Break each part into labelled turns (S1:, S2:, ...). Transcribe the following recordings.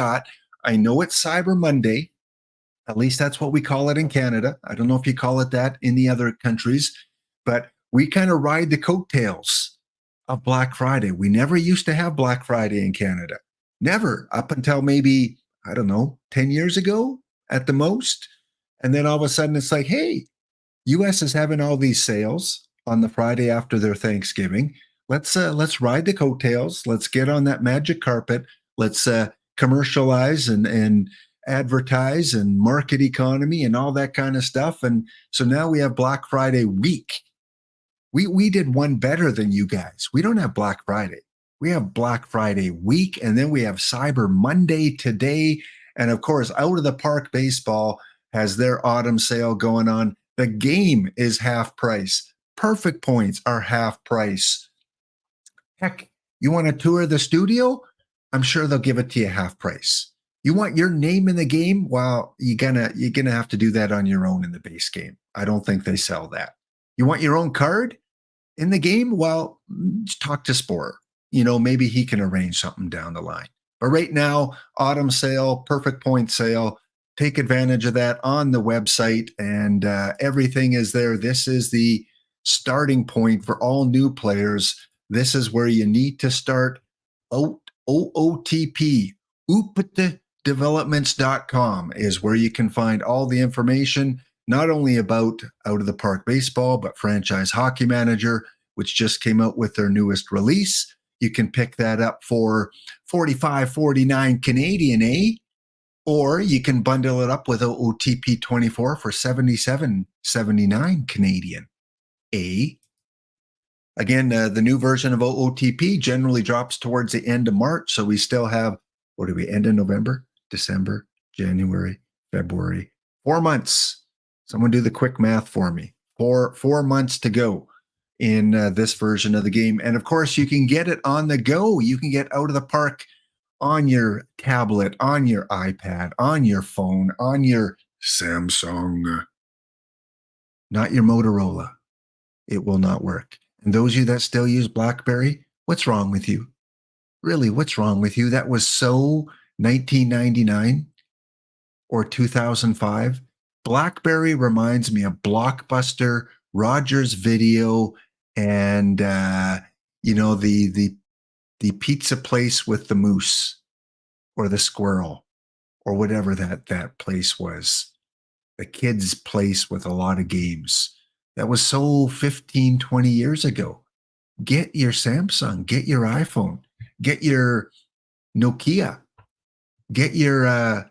S1: got. I know it's Cyber Monday. At least that's what we call it in Canada. I don't know if you call it that in the other countries, but we kind of ride the coattails of Black Friday. We never used to have Black Friday in Canada. Never, up until maybe, I don't know, 10 years ago at the most. And then all of a sudden it's like, hey, US is having all these sales on the Friday after their Thanksgiving. Let's ride the coattails. Let's get on that magic carpet. Let's commercialize and advertise and market economy and all that kind of stuff. And so now we have Black Friday week. We did one better than you guys. We don't have Black Friday. We have Black Friday week, and then we have Cyber Monday today. And of course, Out of the Park Baseball has their autumn sale going on. The game is half price. Perfect points are half price. Heck, you want to tour the studio? I'm sure they'll give it to you half price. You want your name in the game? Well, you're gonna have to do that on your own in the base game. I don't think they sell that. You want your own card in the game? Well, just talk to Spore. Maybe he can arrange something down the line. But right now, autumn sale, perfect point sale. Take advantage of that on the website, and everything is there. This is the starting point for all new players. This is where you need to start. OOTP, OOTP24.com is where you can find all the information, not only about Out of the Park Baseball, but Franchise Hockey Manager, which just came out with their newest release. You can pick that up for $45.49 Canadian, eh? Or you can bundle it up with OOTP24 for $77.79 Canadian, eh? Again, the new version of OOTP generally drops towards the end of March. So we still have, what do we end in November, December, January, February, 4 months. Someone do the quick math for me. Four months to go in this version of the game. And of course, you can get it on the go. You can get Out of the Park on your tablet, on your iPad, on your phone, on your Samsung, not your Motorola. It will not work. And those of you that still use BlackBerry, what's wrong with you? Really, what's wrong with you? That was so 1999 or 2005. BlackBerry reminds me of Blockbuster, Rogers Video, and the pizza place with the moose or the squirrel or whatever that place was. The kids' place with a lot of games. That was so 15, 20 years ago. Get your Samsung, get your iPhone, get your Nokia, get your, I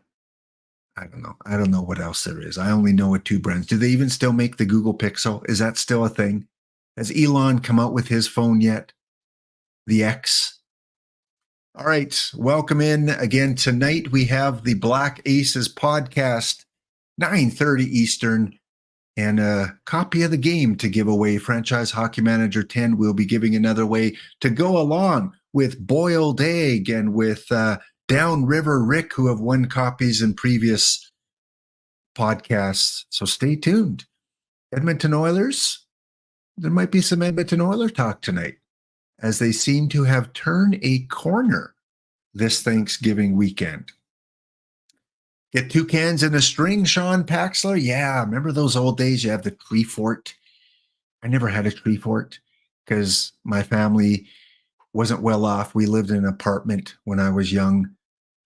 S1: don't know what else there is. I only know what two brands. Do they even still make the Google Pixel? Is that still a thing? Has Elon come out with his phone yet? The X? All right, welcome in again. Tonight we have the Black Aces podcast, 9:30 Eastern. And a copy of the game to give away. Franchise Hockey Manager 10 will be giving another way to go along with Boiled Egg and with Downriver Rick, who have won copies in previous podcasts. So stay tuned. Edmonton Oilers, there might be some Edmonton Oiler talk tonight, as they seem to have turned a corner this Thanksgiving weekend. Get 2 cans in a string, Sean Paxler. Yeah, remember those old days? You have the tree fort. I never had a tree fort because my family wasn't well off. We lived in an apartment when I was young.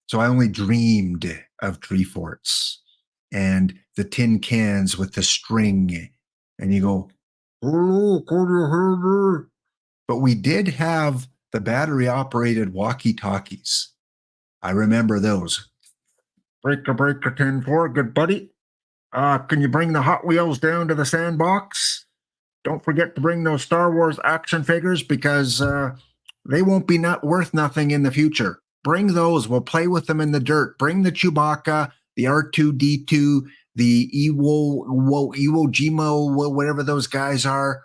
S1: So I only dreamed of tree forts and the tin cans with the string. And you go, oh, but we did have the battery-operated walkie-talkies. I remember those. Breaker 10-4, good buddy. Can you bring the Hot Wheels down to the sandbox? Don't forget to bring those Star Wars action figures because they won't be worth nothing in the future. Bring those. We'll play with them in the dirt. Bring the Chewbacca, the R2-D2, the Iwo Jima, whatever those guys are.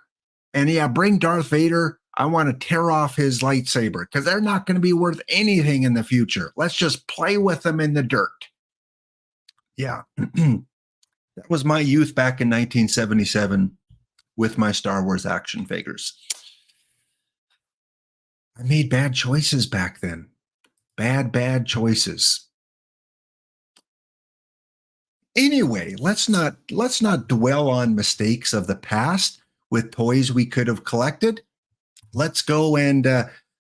S1: And yeah, bring Darth Vader. I want to tear off his lightsaber because they're not going to be worth anything in the future. Let's just play with them in the dirt. Yeah, that was my youth back in 1977 with my Star Wars action figures. I made bad choices back then. Bad choices. Anyway, let's not dwell on mistakes of the past with toys we could have collected. Let's go and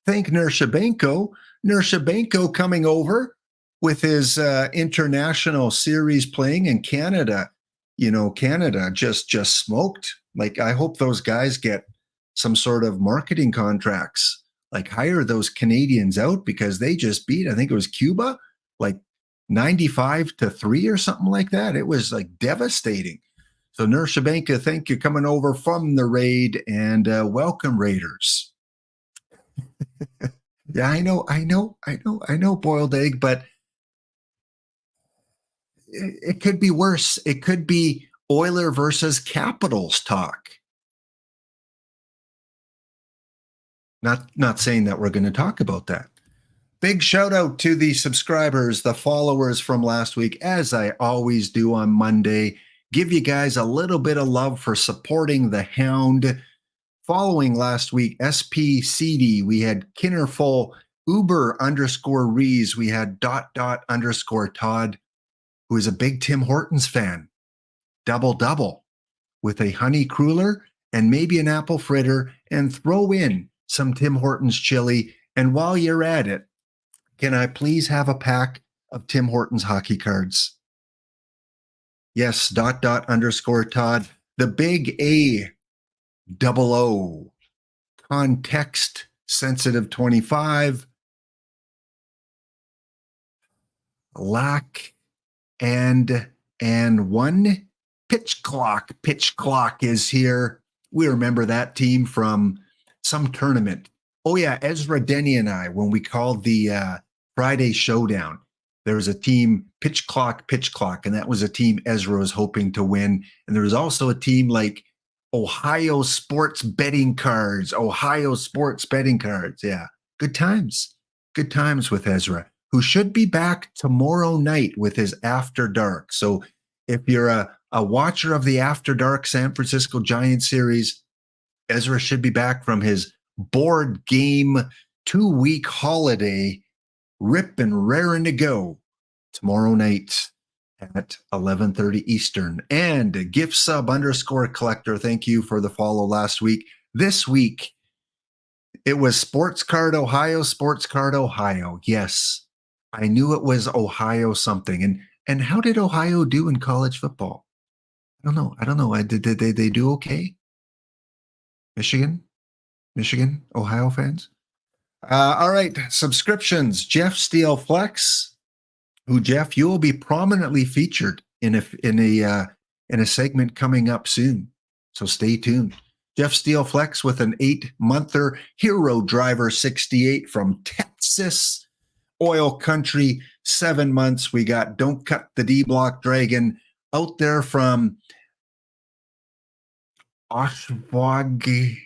S1: thank Nershabenko. Nershabenko coming over with his international series playing in Canada. You know, Canada just smoked. Like, I hope those guys get some sort of marketing contracts. Like, hire those Canadians out because they just beat, I think it was Cuba, like 95-3 or something like that. It was like devastating. So Nershabenko, thank you coming over from the raid, and welcome, Raiders. Yeah, I know, boiled egg, but it could be worse. It could be Oiler versus Capitals talk. Not saying that we're going to talk about that. Big shout out to the subscribers, the followers from last week, as I always do on Monday. Give you guys a little bit of love for supporting the Hound. Following last week, SPCD, we had Kinnerful, Uber_Rees, we had _Todd, who is a big Tim Hortons fan. Double with a honey cruller and maybe an apple fritter, and throw in some Tim Hortons chili. And while you're at it, can I please have a pack of Tim Hortons hockey cards? Yes, _Todd, the big A double O, context sensitive 25, lack and one. Pitch clock is here. We remember that team from some tournament. Oh yeah, Ezra Denny and I, when we called the Friday Showdown, there was a team, pitch clock, and that was a team Ezra was hoping to win. And there was also a team like Ohio Sports Betting Cards. Yeah, good times with Ezra, who should be back tomorrow night with his After Dark. So if you're a watcher of the After Dark San Francisco Giants series, Ezra should be back from his board game 2-week holiday, rip and raring to go tomorrow night at 11:30 Eastern. And gift sub _collector, thank you for the follow last week. This week, it was Sports Card Ohio. Yes, I knew it was Ohio something. And how did Ohio do in college football? I don't know. Did they do okay? Michigan, Ohio fans. All right, subscriptions. Jeff Steele Flex, who, Jeff, you will be prominently featured in a segment coming up soon. So stay tuned. Jeff Steele Flex with an 8-monther. Hero Driver 68 from Texas, Oil Country, 7 months. We got Don't Cut the D Block Dragon out there from Oshwauk,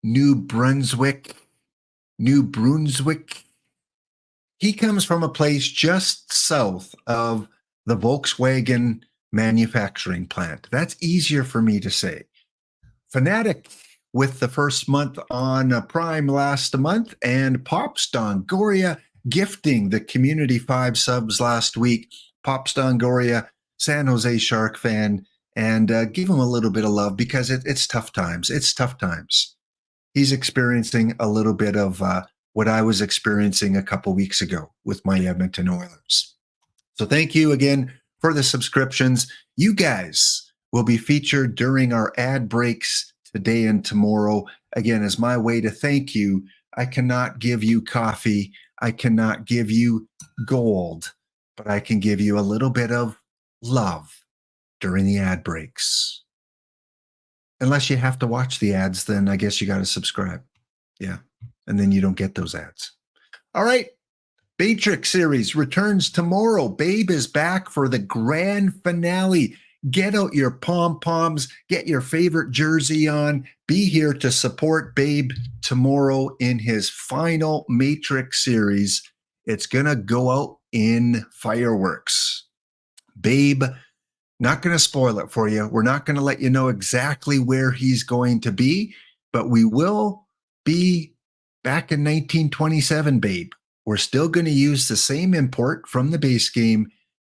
S1: New Brunswick. He comes from a place just south of the Volkswagen manufacturing plant. That's easier for me to say. Fanatic with the first month on Prime last month, and Pops Dongoria gifting the community 5 subs last week. Pops Dongoria, San Jose Shark fan, and give him a little bit of love because it's tough times. He's experiencing a little bit of what I was experiencing a couple weeks ago with my Edmonton Oilers. So thank you again for the subscriptions. You guys will be featured during our ad breaks today and tomorrow. Again, as my way to thank you, I cannot give you coffee. I cannot give you gold, but I can give you a little bit of love during the ad breaks. Unless you have to watch the ads, then I guess you got to subscribe. Yeah. And then you don't get those ads. All right. Matrix series returns tomorrow. Babe is back for the grand finale. Get out your pom-poms, get your favorite jersey on, be here to support Babe tomorrow in his final Matrix series. It's going to go out in fireworks. Babe, not going to spoil it for you. We're not going to let you know exactly where he's going to be, but we will be back in 1927, Babe. We're still going to use the same import from the base game,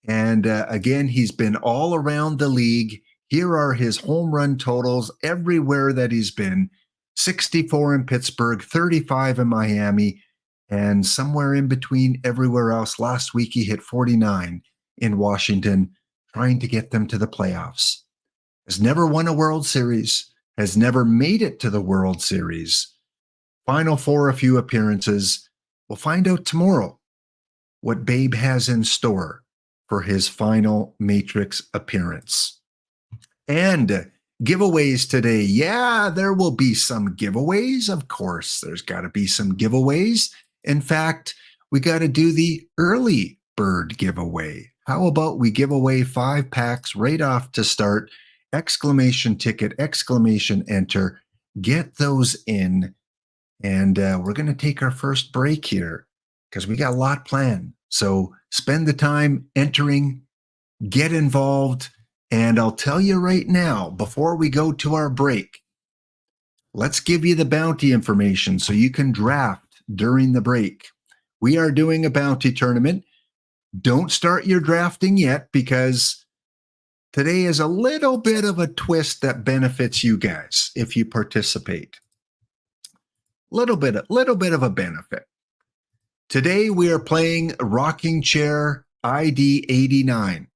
S1: And again, he's been all around the league. Here are his home run totals everywhere that he's been: 64 in Pittsburgh, 35 in Miami, and somewhere in between everywhere else. Last week, he hit 49 in Washington, trying to get them to the playoffs. Has never won a World Series, has never made it to the World Series. Final Four, a few appearances. We'll find out tomorrow what Babe has in store for his final Matrix appearance. And giveaways today. Yeah, there will be some giveaways. Of course, there's got to be some giveaways. In fact, we got to do the early bird giveaway. How about we give away 5 packs right off to start? Exclamation ticket, exclamation enter. Get those in. And we're going to take our first break here because we got a lot planned. So spend the time entering, get involved. And I'll tell you right now, before we go to our break, let's give you the bounty information so you can draft during the break. We are doing a bounty tournament. Don't start your drafting yet because today is a little bit of a twist that benefits you guys if you participate. Little bit of a benefit. Today we are playing Rocking Chair ID 89.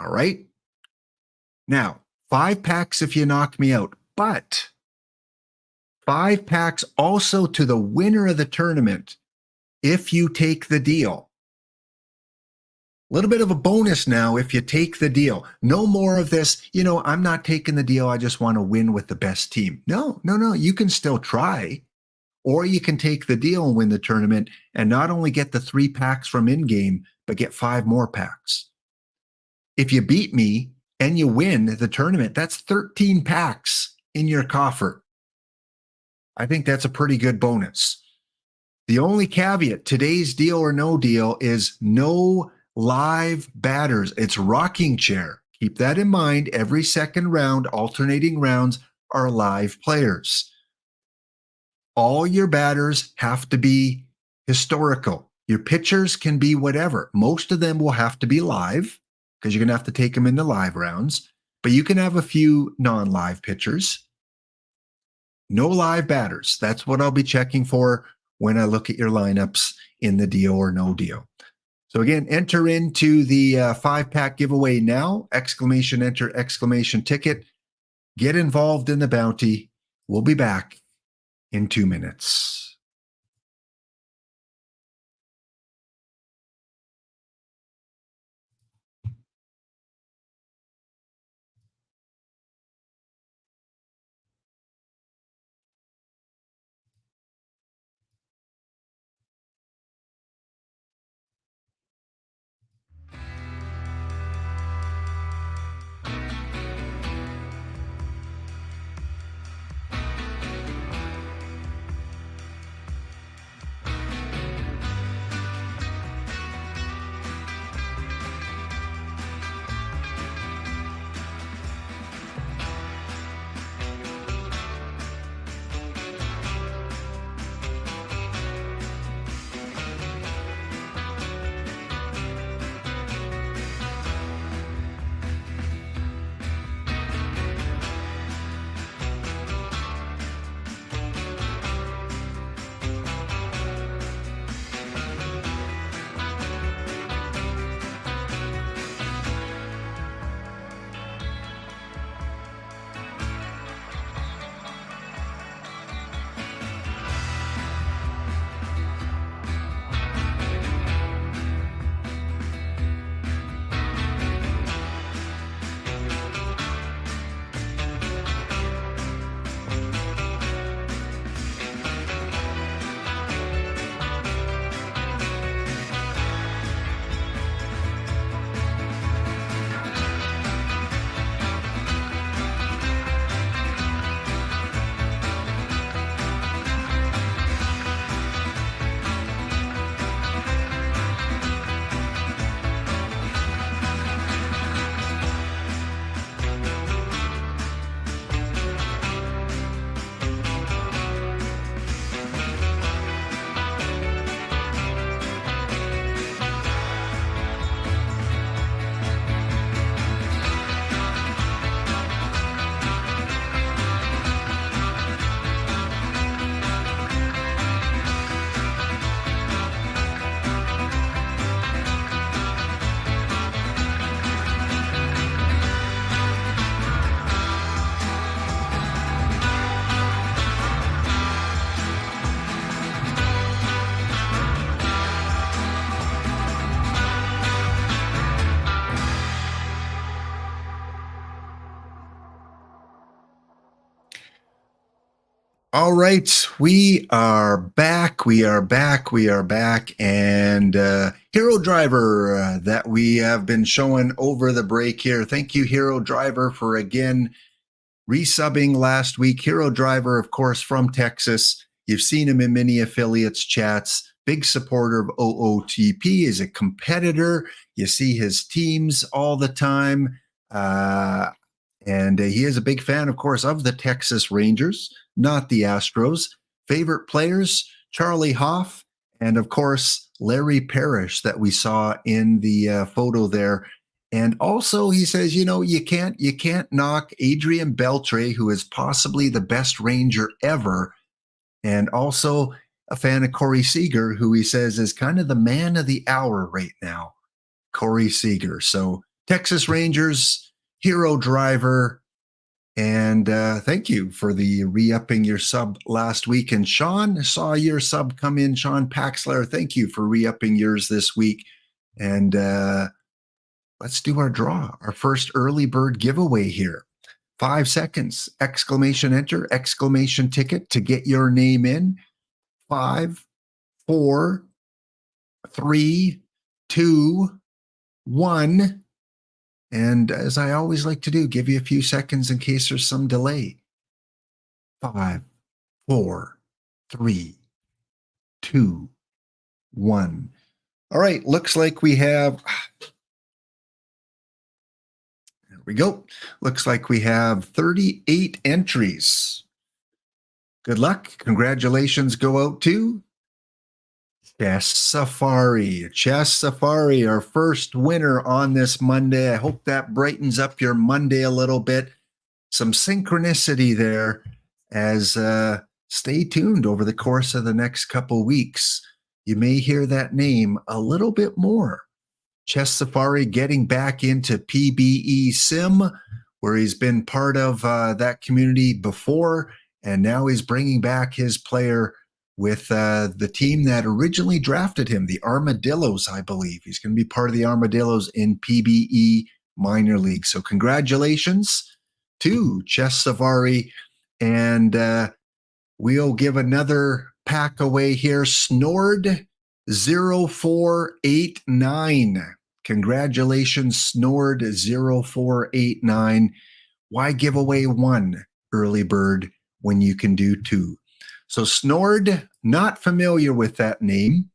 S1: All right. Now, 5 packs if you knock me out, but 5 packs also to the winner of the tournament if you take the deal. A little bit of a bonus now if you take the deal. No more of this, I'm not taking the deal. I just want to win with the best team. No. You can still try. Or you can take the deal and win the tournament and not only get the 3 packs from in-game, but get 5 more packs. If you beat me and you win the tournament, that's 13 packs in your coffer. I think that's a pretty good bonus. The only caveat, today's deal or no deal, is no live batters. It's rocking chair. Keep that in mind. Every second round, alternating rounds, are live players. All your batters have to be historical. Your pitchers can be whatever. Most of them will have to be live because you're going to have to take them in the live rounds. But you can have a few non-live pitchers. No live batters. That's what I'll be checking for when I look at your lineups in the deal or no deal. So again, enter into the 5-pack giveaway now. Exclamation enter, exclamation ticket. Get involved in the bounty. We'll be back in 2 minutes. All right, we are back. We are back. We are back. And Hero Driver that we have been showing over the break here. Thank you, Hero Driver, for again resubbing last week. Hero Driver, of course, from Texas. You've seen him in many affiliates chats. Big supporter of OOTP, is a competitor. You see his teams all the time. And he is a big fan, of course, of the Texas Rangers, not the Astros. Favorite players, Charlie Hoff, and of course, Larry Parrish that we saw in the photo there. And also, he says, you can't knock Adrian Beltre, who is possibly the best Ranger ever, and also a fan of Corey Seager, who he says is kind of the man of the hour right now, Corey Seager. So Texas Rangers, Hero Driver, and thank you for the re-upping your sub last week. And Sean, saw your sub come in. Sean Paxler, thank you for re-upping yours this week. And let's do our draw, our first early bird giveaway here. 5 seconds, exclamation enter, exclamation ticket to get your name in. 5, 4, 3, 2, 1. And as I always like to do, give you a few seconds in case there's some delay. 5, 4, 3, 2, 1. All right, looks like we have, there we go. Looks like we have 38 entries. Good luck. Congratulations go out to Chess Safari. Chess Safari, our first winner on this Monday. I hope that brightens up your Monday a little bit. Some synchronicity there as stay tuned over the course of the next couple weeks. You may hear that name a little bit more. Chess Safari getting back into PBE Sim, where he's been part of that community before, and now he's bringing back his player with the team that originally drafted him, the Armadillos, I believe. He's going to be part of the Armadillos in PBE Minor League. So congratulations to Chess Safari. And we'll give another pack away here. Snored 0489. Congratulations, Snored 0489. Why give away one early bird when you can do two? So Snored, not familiar with that name.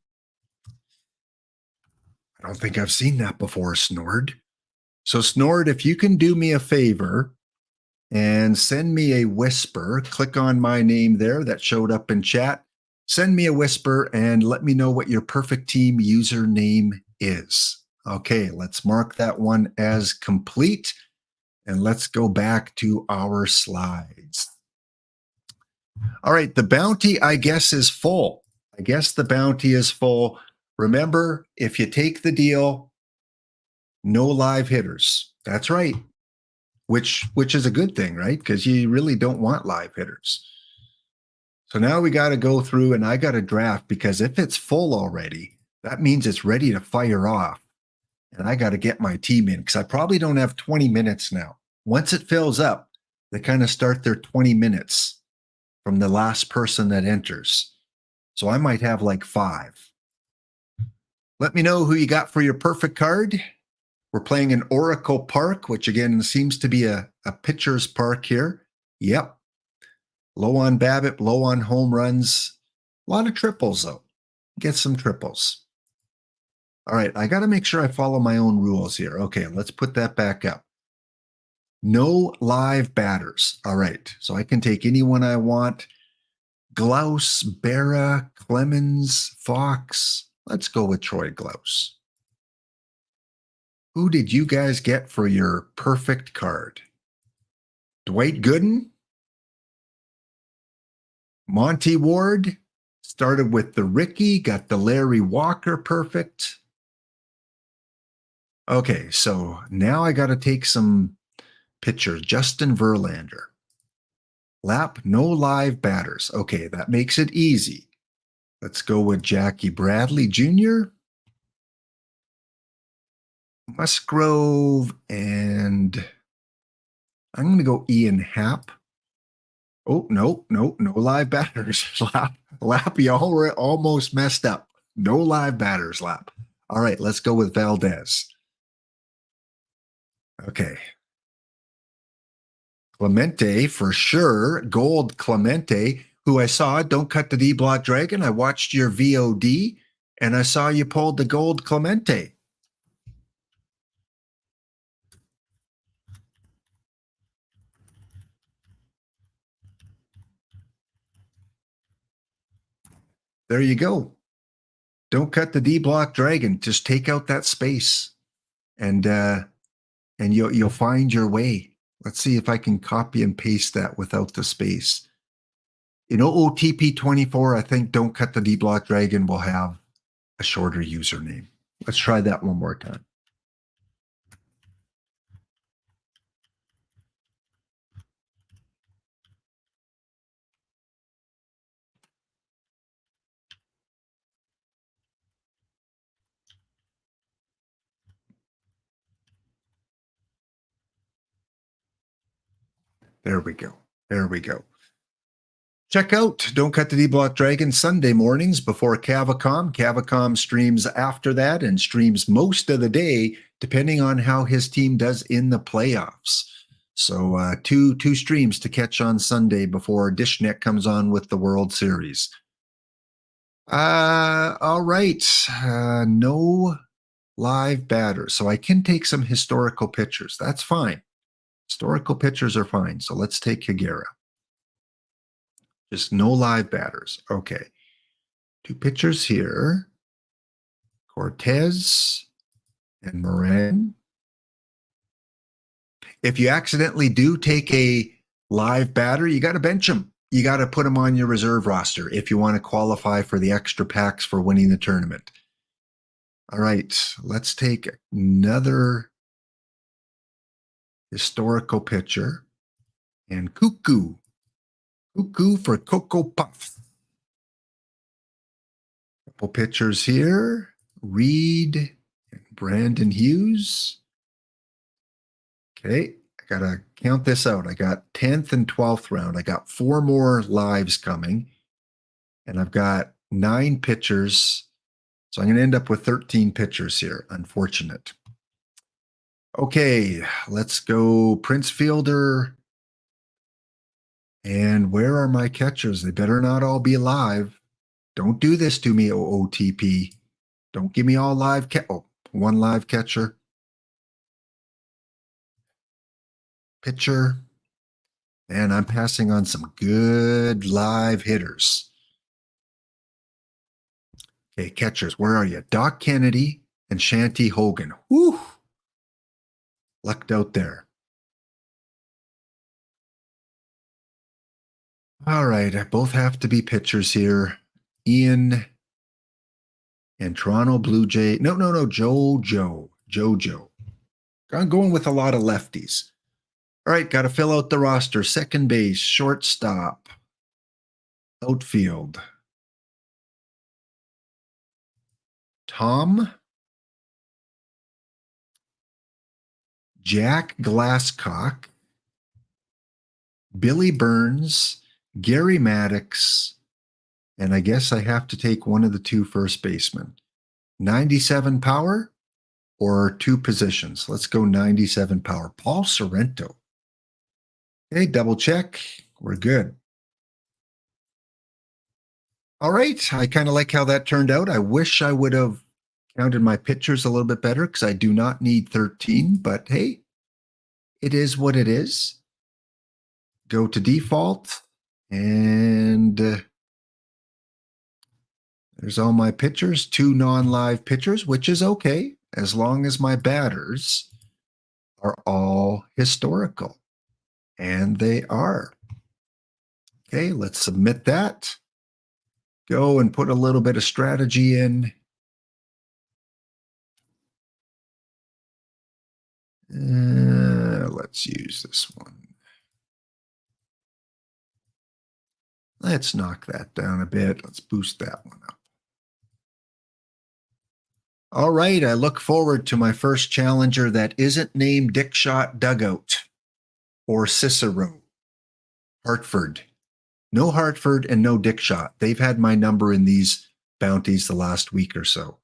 S1: I don't think I've seen that before, Snored. So Snored, if you can do me a favor and send me a whisper, click on my name there that showed up in chat. Send me a whisper and let me know what your perfect team username is. Okay, let's mark that one as complete. And let's go back to our slides. All right, the bounty, I guess, is full. I guess the bounty is full. Remember, if you take the deal, no live hitters. That's right. Which is a good thing, right? Because you really don't want live hitters. So now we got to go through and I got to draft, because if it's full already, that means it's ready to fire off. And I got to get my team in, because I probably don't have 20 minutes now. Once it fills up, they kind of start their 20 minutes from the last person that enters. So I might have like 5. Let me know who you got for your perfect card. We're playing an Oracle Park, which again seems to be a pitcher's park here. Yep. Low on BABIP, low on home runs. A lot of triples, though. Get some triples. All right, I got to make sure I follow my own rules here. Okay, let's put that back up. No live batters. All right, so I can take anyone I want. Glaus, Berra, Clemens, Fox. Let's go with Troy Glaus. Who did you guys get for your perfect card? Dwight Gooden? Monty Ward? Started with the Ricky, got the Larry Walker perfect. Okay, so now I got to take some pitchers. Justin Verlander. Lap, no live batters. Okay, that makes it easy. Let's go with Jackie Bradley Jr., Musgrove, and I'm going to go Ian Happ. Oh, no, no, no live batters. Lap, you almost messed up. No live batters, Lap. All right, let's go with Valdez. Okay. Clemente for sure. Gold Clemente, who I saw, Don't Cut the D Block Dragon. I watched your VOD and I saw you pulled the gold Clemente. There you go. Don't cut the D Block Dragon. Just take out that space and you'll find your way. Let's see if I can copy and paste that without the space. In OOTP24, I think Don't Cut the D Block Dragon will have a shorter username. Let's try that one more time. There we go. There we go. Check out Don't Cut the D Block Dragon Sunday mornings before Cavacom. Cavacom streams after that and streams most of the day, depending on how his team does in the playoffs. So two streams to catch on Sunday before Dishnet comes on with the World Series. All right. No live batters. So I can take some historical pictures. That's fine. Historical pictures are fine. So let's take Higuera. Just no live batters. Okay. 2 pitchers here. Cortez and Moran. If you accidentally do take a live batter, you got to bench him. You got to put him on your reserve roster if you want to qualify for the extra packs for winning the tournament. All right. Let's take another historical pitcher. And Cuckoo. Cuckoo for Cocoa Puff. Couple pitchers here. Reed and Brandon Hughes. Okay, I got to count this out. I got 10th and 12th round. I got 4 more lives coming. And I've got 9 pitchers. So I'm going to end up with 13 pitchers here. Unfortunate. Okay, let's go Prince Fielder. And where are my catchers? They better not all be live. Don't do this to me, OOTP. Don't give me all live. One live catcher. Pitcher. And I'm passing on some good live hitters. Okay, catchers, where are you? Doc Kennedy and Shanty Hogan. Whew. Lucked out there. All right, I both have to be pitchers here. Ian and Toronto Blue Jay. No, Jojo. I'm going with a lot of lefties. All right, got to fill out the roster. Second base, shortstop, outfield. Tom, Jack Glasscock, Billy Burns, Gary Maddox, and I guess I have to take one of the 2 first basemen. 97 power or 2 positions? Let's go 97 power. Paul Sorrento. Okay, double check. We're good. All right. I kind of like how that turned out. I wish I would have counted my pitchers a little bit better because I do not need 13, but hey, it is what it is. Go to default and there's all my pitchers, 2 non-live pitchers, which is okay as long as my batters are all historical. And they are. Okay, let's submit that. Go and put a little bit of strategy in. Let's use this one. Let's knock that down a bit. Let's boost that one up. All right, I look forward to my first challenger that isn't named Dickshot Dugout or Cicero. Hartford. No Hartford and no Dick Shot. They've had my number in these bounties the last week or so.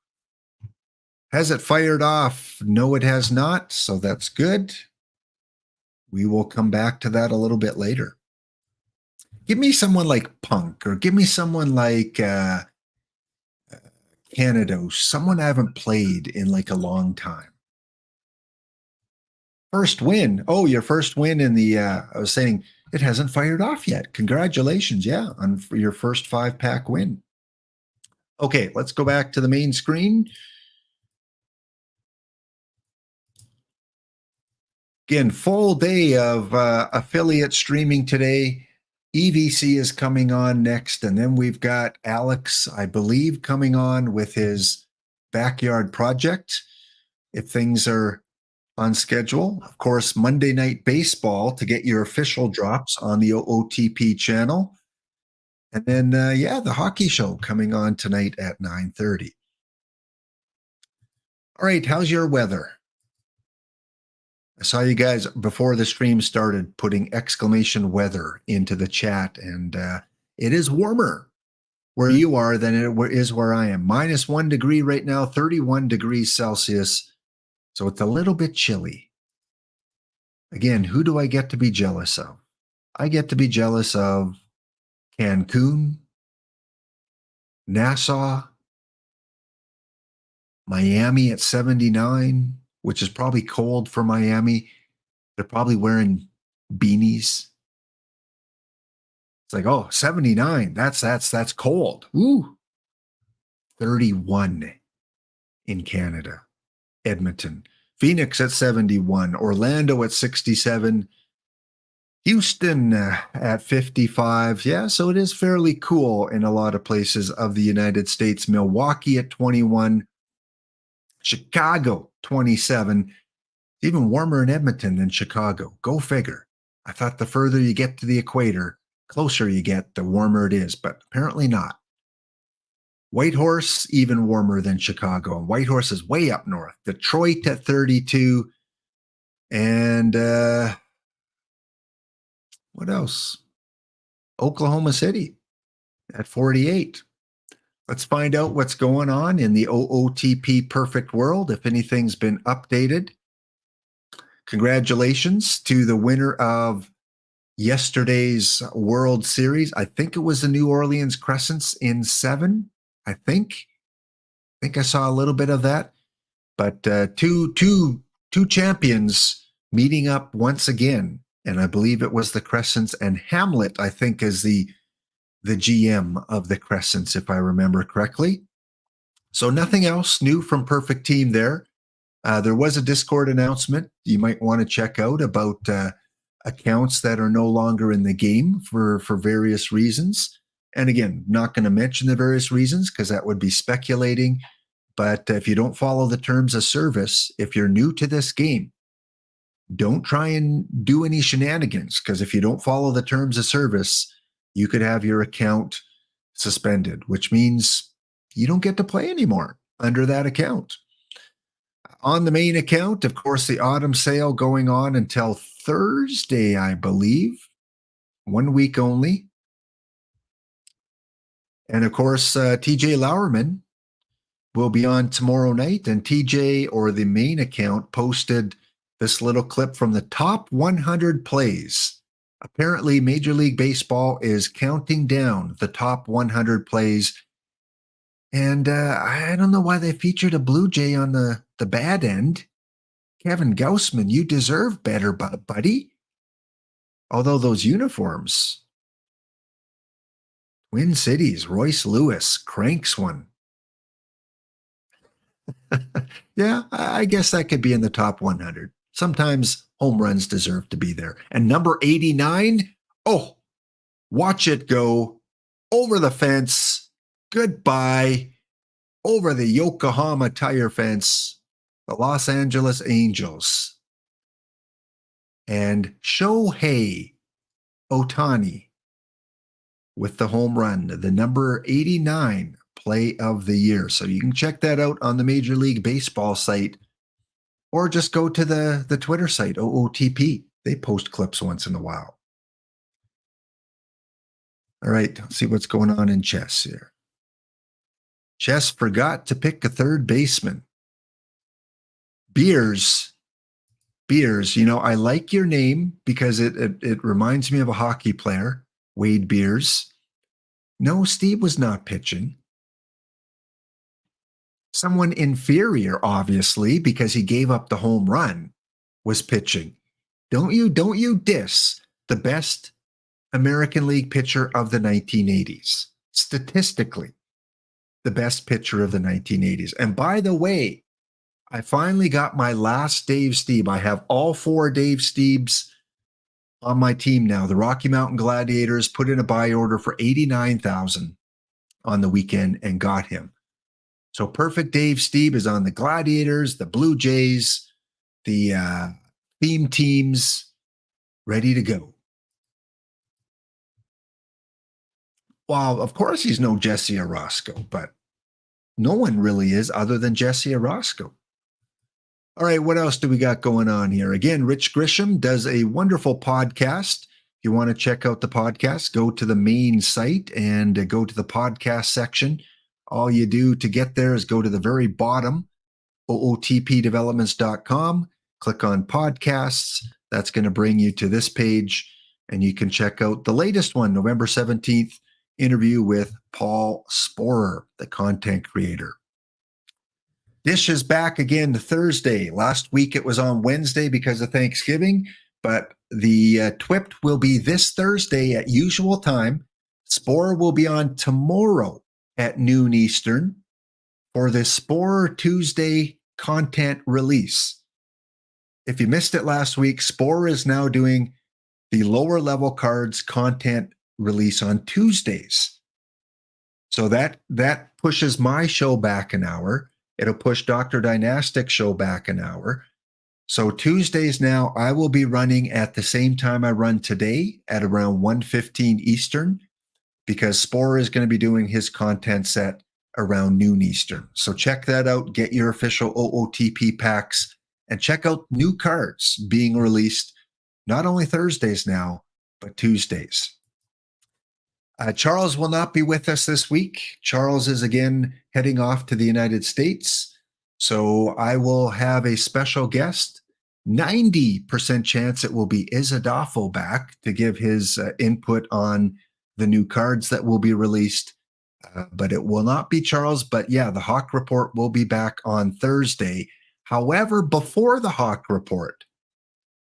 S1: Has it fired off? No, it has not. So that's good. We will come back to that a little bit later. Give me someone like Punk, or give me someone like Canada, someone I haven't played in like a long time. First win. Oh, your first win in the, I was saying it hasn't fired off yet. Congratulations. Yeah, on your first 5-pack win. Okay, let's go back to the main screen. Again, full day of affiliate streaming today. EVC is coming on next, and then we've got Alex, I believe, coming on with his backyard project, if things are on schedule. Of course, Monday Night Baseball to get your official drops on the OOTP channel. And then, the hockey show coming on tonight at 9:30. All right, how's your weather? I saw you guys before the stream started putting exclamation weather into the chat, and it is warmer where you are than it is where I am. -1 degree right now, 31 degrees Celsius. So it's a little bit chilly. Again, who do I get to be jealous of? I get to be jealous of Cancun, Nassau, Miami at 79, which is probably cold for Miami. They're probably wearing beanies. It's like, oh, 79. That's cold. Ooh. 31 in Canada. Edmonton. Phoenix at 71. Orlando at 67. Houston at 55. Yeah, so it is fairly cool in a lot of places of the United States. Milwaukee at 21. Chicago, 27. Even warmer in Edmonton than Chicago. Go figure. I thought the further you get to the equator, closer you get, the warmer it is, but apparently not. Whitehorse, even warmer than Chicago. And Whitehorse is way up north. Detroit at 32. And what else? Oklahoma City at 48. Let's find out what's going on in the OOTP perfect world, if anything's been updated. Congratulations to the winner of yesterday's World Series. I think it was the New Orleans Crescents in 7. I think I saw a little bit of that. But two champions meeting up once again, and I believe it was the Crescents, and Hamlet, I think, is the GM of the Crescents, if I remember correctly. So nothing else new from Perfect Team there. There was a Discord announcement you might want to check out about accounts that are no longer in the game for various reasons. And again, not going to mention the various reasons because that would be speculating. But if you don't follow the terms of service, if you're new to this game, don't try and do any shenanigans, because if you don't follow the terms of service, you could have your account suspended, which means you don't get to play anymore under that account. On the main account, of course, the autumn sale going on until Thursday, I believe. 1 week only. And of course, TJ Lowerman will be on tomorrow night. And TJ, or the main account, posted this little clip from the top 100 plays. Apparently, Major League Baseball is counting down the top 100 plays. And I don't know why they featured a Blue Jay on the bad end. Kevin Gaussman, you deserve better, buddy. Although those uniforms, Twin Cities, Royce Lewis cranks one. Yeah, I guess that could be in the top 100. Sometimes home runs deserve to be there. And number 89, oh, watch it go over the fence. Goodbye. Over the Yokohama tire fence, the Los Angeles Angels. And Shohei Ohtani with the home run, the number 89 play of the year. So you can check that out on the Major League Baseball site, or just go to the Twitter site, OOTP. They post clips once in a while. All right, let's see what's going on in chess here. Chess forgot to pick a third baseman. Beers, I like your name because it reminds me of a hockey player, Wade Beers. No, Steve was not pitching. Someone inferior, obviously, because he gave up the home run, was pitching. Don't you diss the best American League pitcher of the 1980s. Statistically, the best pitcher of the 1980s. And by the way, I finally got my last Dave Stieb. I have all 4 Dave Stiebs on my team now. The Rocky Mountain Gladiators put in a buy order for $89,000 on the weekend and got him. So perfect Dave Stieb is on the Gladiators, the Blue Jays, the theme teams, ready to go. Well, of course he's no Jesse Orosco, but no one really is other than Jesse Orosco. All right, what else do we got going on here? Again, Rich Grisham does a wonderful podcast. If you want to check out the podcast, go to the main site and go to the podcast section. All you do to get there is go to the very bottom, OOTPdevelopments.com, click on podcasts. That's going to bring you to this page, and you can check out the latest one, November 17th, interview with Paul Sporer, the content creator. Dish is back again Thursday. Last week it was on Wednesday because of Thanksgiving, but the TWIP will be this Thursday at usual time. Sporer will be on tomorrow at noon Eastern for the Sporer Tuesday content release. If you missed it last week, Sporer is now doing the lower level cards content release on Tuesdays. So that pushes my show back an hour. It'll push Dr. Dynastic's show back an hour. So Tuesdays now, I will be running at the same time I run today at around 1:15 Eastern, because Sporer is going to be doing his content set around noon Eastern. So check that out. Get your official OOTP packs and check out new cards being released not only Thursdays now, but Tuesdays. Charles will not be with us this week. Charles is again heading off to the United States. So I will have a special guest. 90% chance it will be Izadafo back to give his input on the new cards that will be released. But it will not be Charles. But yeah, the Hawk Report will be back on Thursday. However, before the Hawk Report,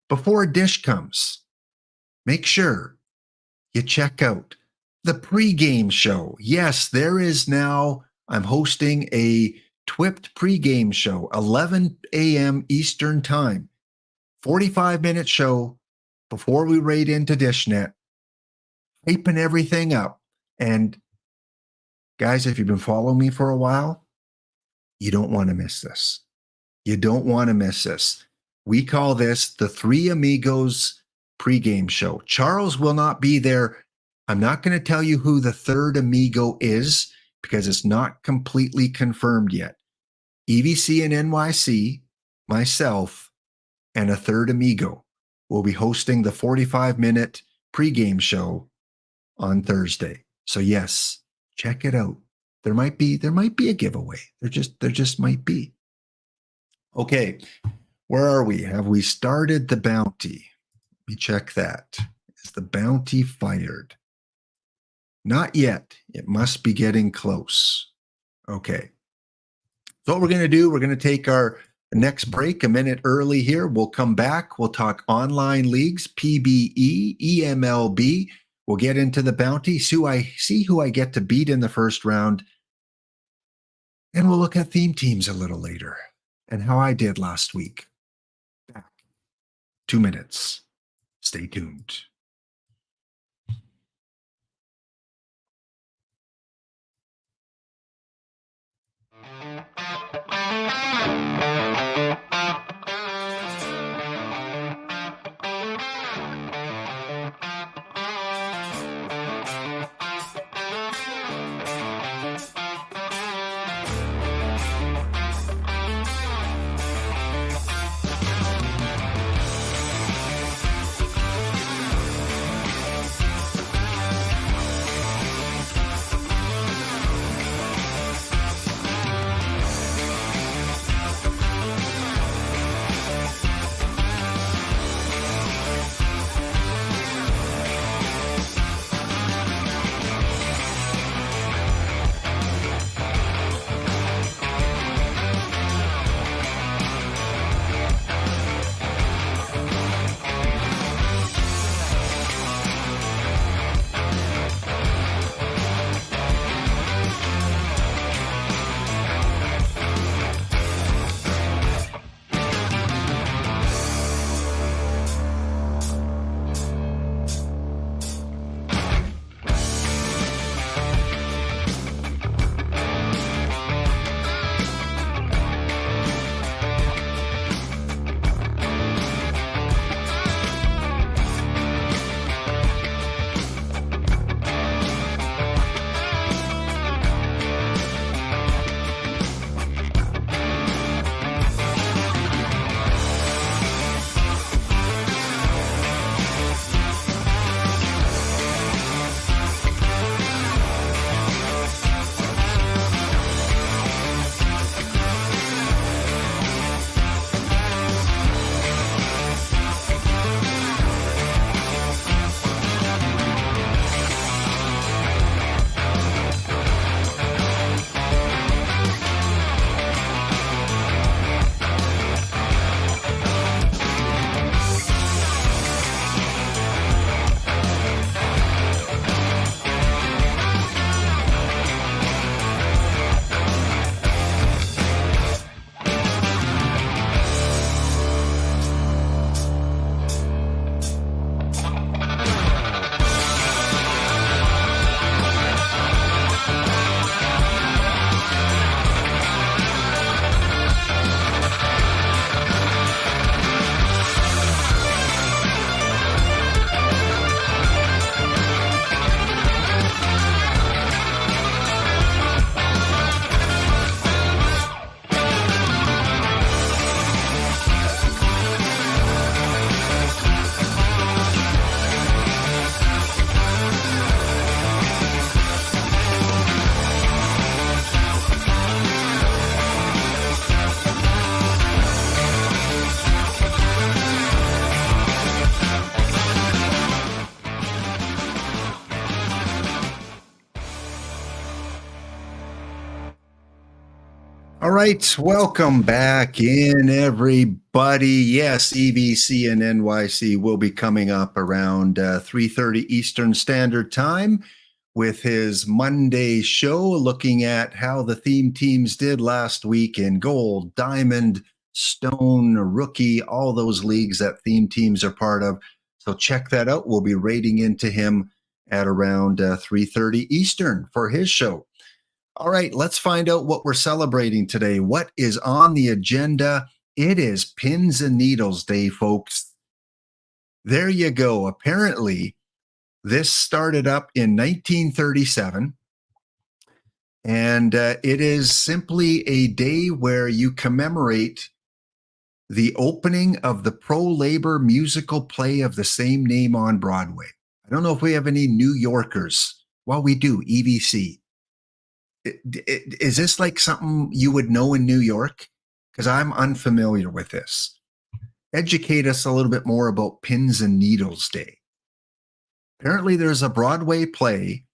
S1: before Dish comes, make sure you check out the pregame show. Yes, there is now, I'm hosting a TWIPed pregame show, 11 a.m. Eastern time, 45-minute show before we raid into DishNet, hyping everything up. And guys, if you've been following me for a while, you don't want to miss this. You don't want to miss this. We call this the Three Amigos pregame show. Charles will not be there. I'm not going to tell you who the third amigo is because it's not completely confirmed yet. EVC and NYC, myself, and a third amigo will be hosting the 45-minute pregame show on Thursday. So yes, check it out. There might be a giveaway. There just might be. Okay, where are we? Have we started the bounty? Let me check that. Is the bounty fired? Not yet. It must be getting close. Okay. So what we're going to do, we're going to take our next break a minute early here. We'll come back. We'll talk online leagues, PBE, EMLB. We'll get into the bounty, see who I get to beat in the first round. And we'll look at theme teams a little later and how I did last week. Back. 2 minutes. Stay tuned. All right, welcome back in, everybody. Yes, EBC and NYC will be coming up around 3:30 Eastern Standard Time with his Monday show, looking at how the theme teams did last week in gold, diamond, stone, rookie, all those leagues that theme teams are part of. So check that out. We'll be rating into him at around 3:30 Eastern for his show. All right, let's find out what we're celebrating today. What is on the agenda? It is Pins and Needles Day, folks. There you go. Apparently, this started up in 1937, and it is simply a day where you commemorate the opening of the pro-labor musical play of the same name on Broadway. I don't know if we have any New Yorkers. Well, we do, EVC. Is this like something you would know in New York? Because I'm unfamiliar with this. Educate us a little bit more about Pins and Needles Day. Apparently, there's a Broadway play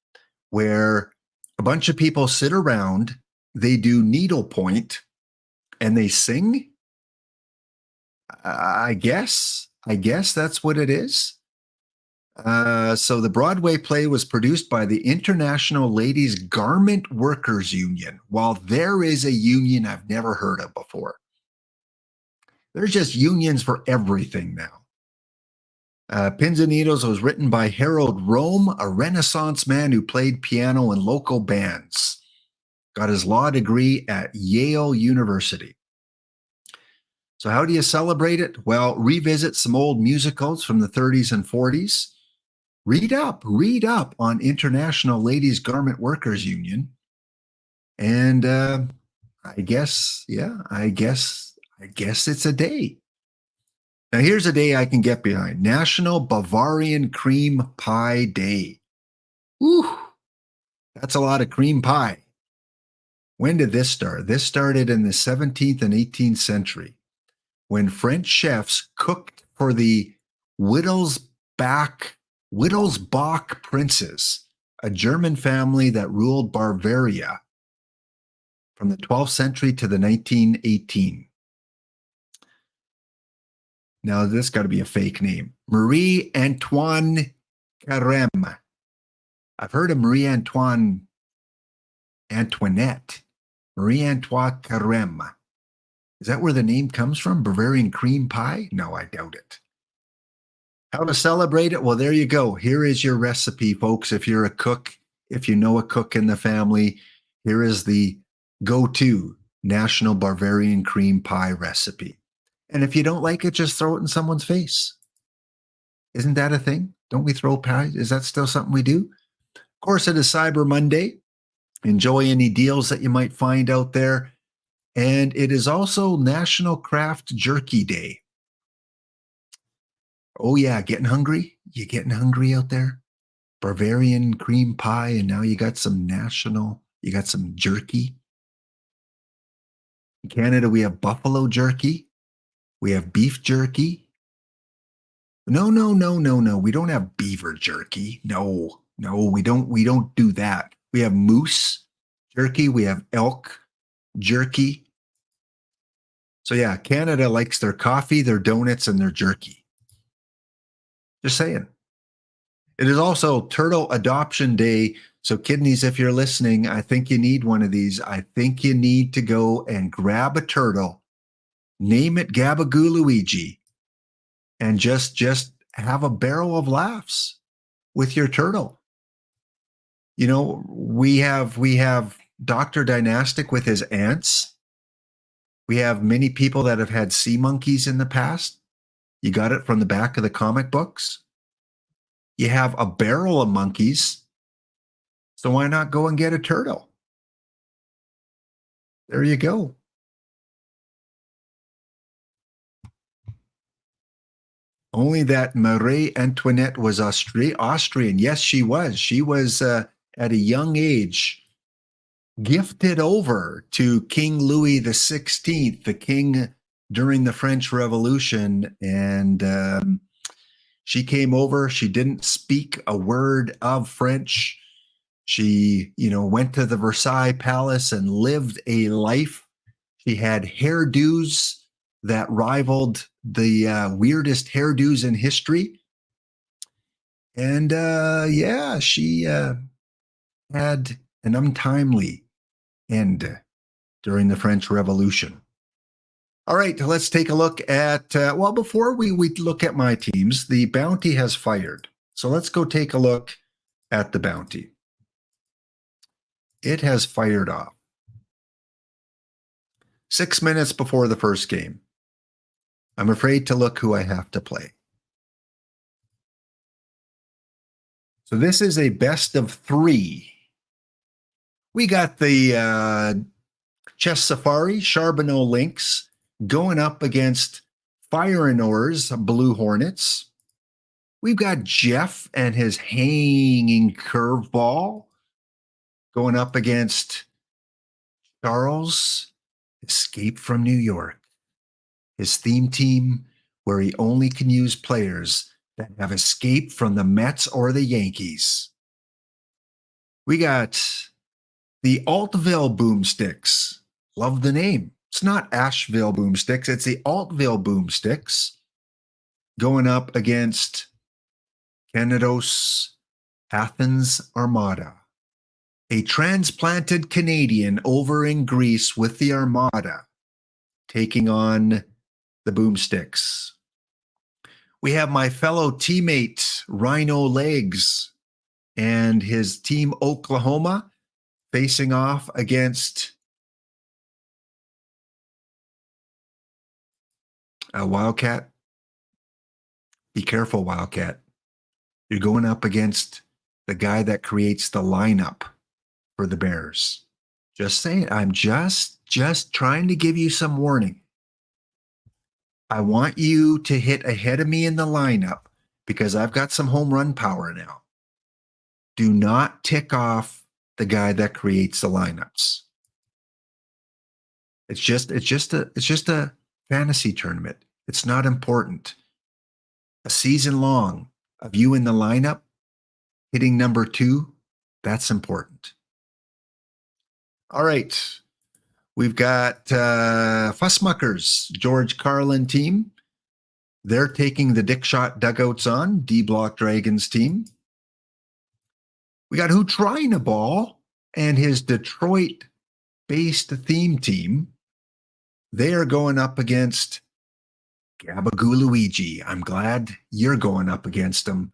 S1: where a bunch of people sit around, they do needlepoint, and they sing. I guess that's what it is. So the Broadway play was produced by the International Ladies Garment Workers Union. While there is a union I've never heard of before. There's just unions for everything now. Pins and Needles was written by Harold Rome, a Renaissance man who played piano in local bands. Got his law degree at Yale University. So how do you celebrate it? Well, revisit some old musicals from the 30s and 40s. Read up on International Ladies Garment Workers Union. And I guess it's a day. Now, here's a day I can get behind. National Bavarian Cream Pie Day. Whew, that's a lot of cream pie. When did this start? This started in the 17th and 18th century when French chefs cooked for the Wittelsbach princes, a German family that ruled Bavaria from the 12th century to the 1918. Now, this got to be a fake name. Marie Antoine Carême. I've heard of Marie Antoinette. Marie Antoine Carême. Is that where the name comes from? Bavarian cream pie? No, I doubt it. How to celebrate it? Well, there you go. Here is your recipe, folks. If you're a cook, if you know a cook in the family, here is the go-to National Bavarian Cream Pie recipe. And if you don't like it, just throw it in someone's face. Isn't that a thing? Don't we throw pies? Is that still something we do? Of course, it is Cyber Monday. Enjoy any deals that you might find out there. And it is also National Craft Jerky Day. Oh, yeah, getting hungry? You getting hungry out there? Bavarian cream pie, and now you got some jerky. In Canada, we have buffalo jerky. We have beef jerky. No. We don't have beaver jerky. No, we don't do that. We have moose jerky. We have elk jerky. So yeah, Canada likes their coffee, their donuts, and their jerky. Just saying. It is also Turtle Adoption Day. So kidneys, if you're listening, I think you need one of these. I think you need to go and grab a turtle, name it Gabagoo-Luigi, and just have a barrel of laughs with your turtle. You know, we have Dr. Dynastic with his ants. We have many people that have had sea monkeys in the past. You got it from the back of the comic books. You have a barrel of monkeys. So why not go and get a turtle? There you go. Only that Marie Antoinette was Austrian. Yes, she was. She was at a young age gifted over to King Louis XVI, the king during the French Revolution. And she came over. She didn't speak a word of French. She, went to the Versailles Palace and lived a life She had hairdos that rivaled the weirdest hairdos in history. And yeah, she had an untimely end during the French Revolution. All right, let's take a look at, well, before we look at my teams, the bounty has fired. So let's go take a look at the bounty. It has fired off 6 minutes before the first game. I'm afraid to look who I have to play. So this is a best of 3. We got the Chess Safari, Charbonneau Lynx, going up against Fire and Oars, Blue Hornets. We've got Jeff and his hanging curveball going up against Charles, Escape from New York. His theme team where he only can use players that have escaped from the Mets or the Yankees. We got the Altville Boomsticks. Love the name. It's not Asheville Boomsticks. It's the Altville Boomsticks going up against Canados Athens Armada. A transplanted Canadian over in Greece with the Armada taking on the Boomsticks. We have my fellow teammate Rhino Legs and his team Oklahoma facing off against a Wildcat. Be careful, Wildcat. You're going up against the guy that creates the lineup for the Bears. Just saying, I'm just trying to give you some warning. I want you to hit ahead of me in the lineup because I've got some home run power now. Do not tick off the guy that creates the lineups. It's just a fantasy tournament. It's not important. A season long of you in the lineup hitting number 2, that's important. All right. We've got Fussmuckers, George Carlin team. They're taking the Dick Shot Dugouts on, D-Block Dragons team. We got Who Trying a Ball and his Detroit-based theme team. They are going up against Gabagoo Luigi. I'm glad you're going up against them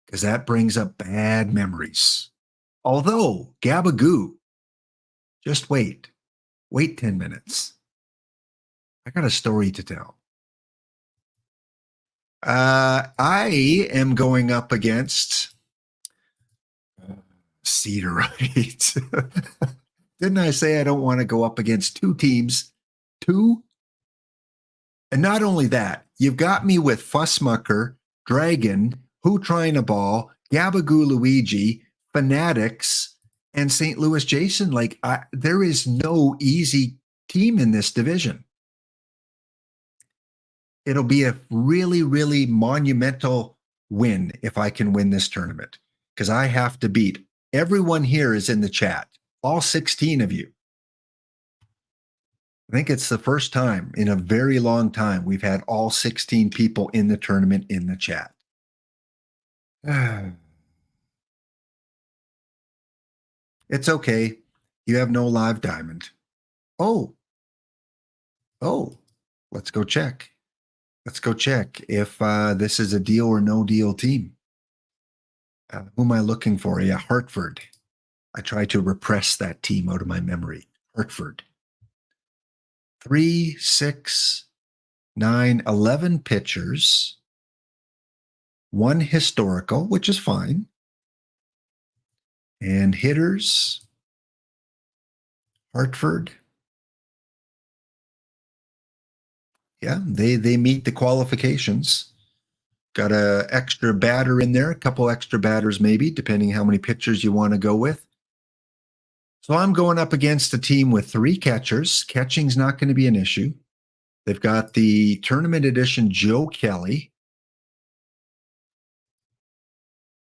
S1: because that brings up bad memories. Although, Gabagoo, just wait. Wait 10 minutes. I got a story to tell. I am going up against Cedarite. Didn't I say I don't want to go up against 2 teams? 2? And not only that, you've got me with Fussmucker, Dragon, Who Trying a Ball, Gabagoo Luigi, Fanatics, and St. Louis Jason. Like, there is no easy team in this division. It'll be a really, really monumental win if I can win this tournament because I have to beat everyone here is in the chat, all 16 of you. I think it's the first time in a very long time we've had all 16 people in the tournament in the chat. It's okay. You have no live diamond. Oh, let's go check. Let's go check if this is a deal or no deal team. Who am I looking for? Yeah, Hartford. I try to repress that team out of my memory. Hartford. 3, 6, 9, 11 pitchers. 1 historical, which is fine. And hitters. Hartford. Yeah, they meet the qualifications. Got a extra batter in there, a couple extra batters maybe, depending how many pitchers you want to go with. So I'm going up against a team with 3 catchers. Catching's not going to be an issue. They've got the tournament edition Joe Kelly.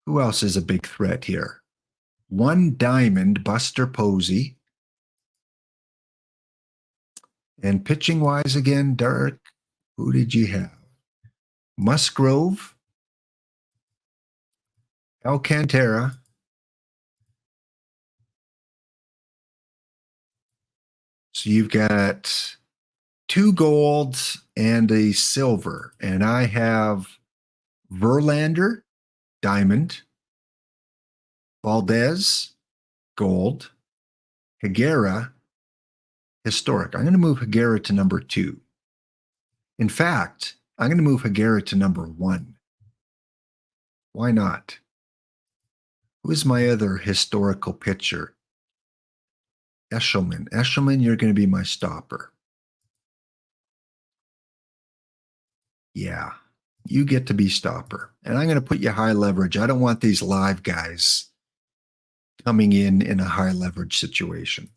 S1: Who else is a big threat here? 1 diamond Buster Posey. And pitching wise again, Dark, who did you have? Musgrove, Alcantara, so you've got 2 golds and a silver. And I have Verlander, diamond, Valdez, gold, Higuera, historic. I'm going to move Higuera to number 2. In fact, I'm going to move Higuera to number 1. Why not? Who is my other historical pitcher? Eshelman. Eshelman, you're going to be my stopper. Yeah, you get to be stopper. And I'm going to put you high leverage. I don't want these live guys coming in a high leverage situation.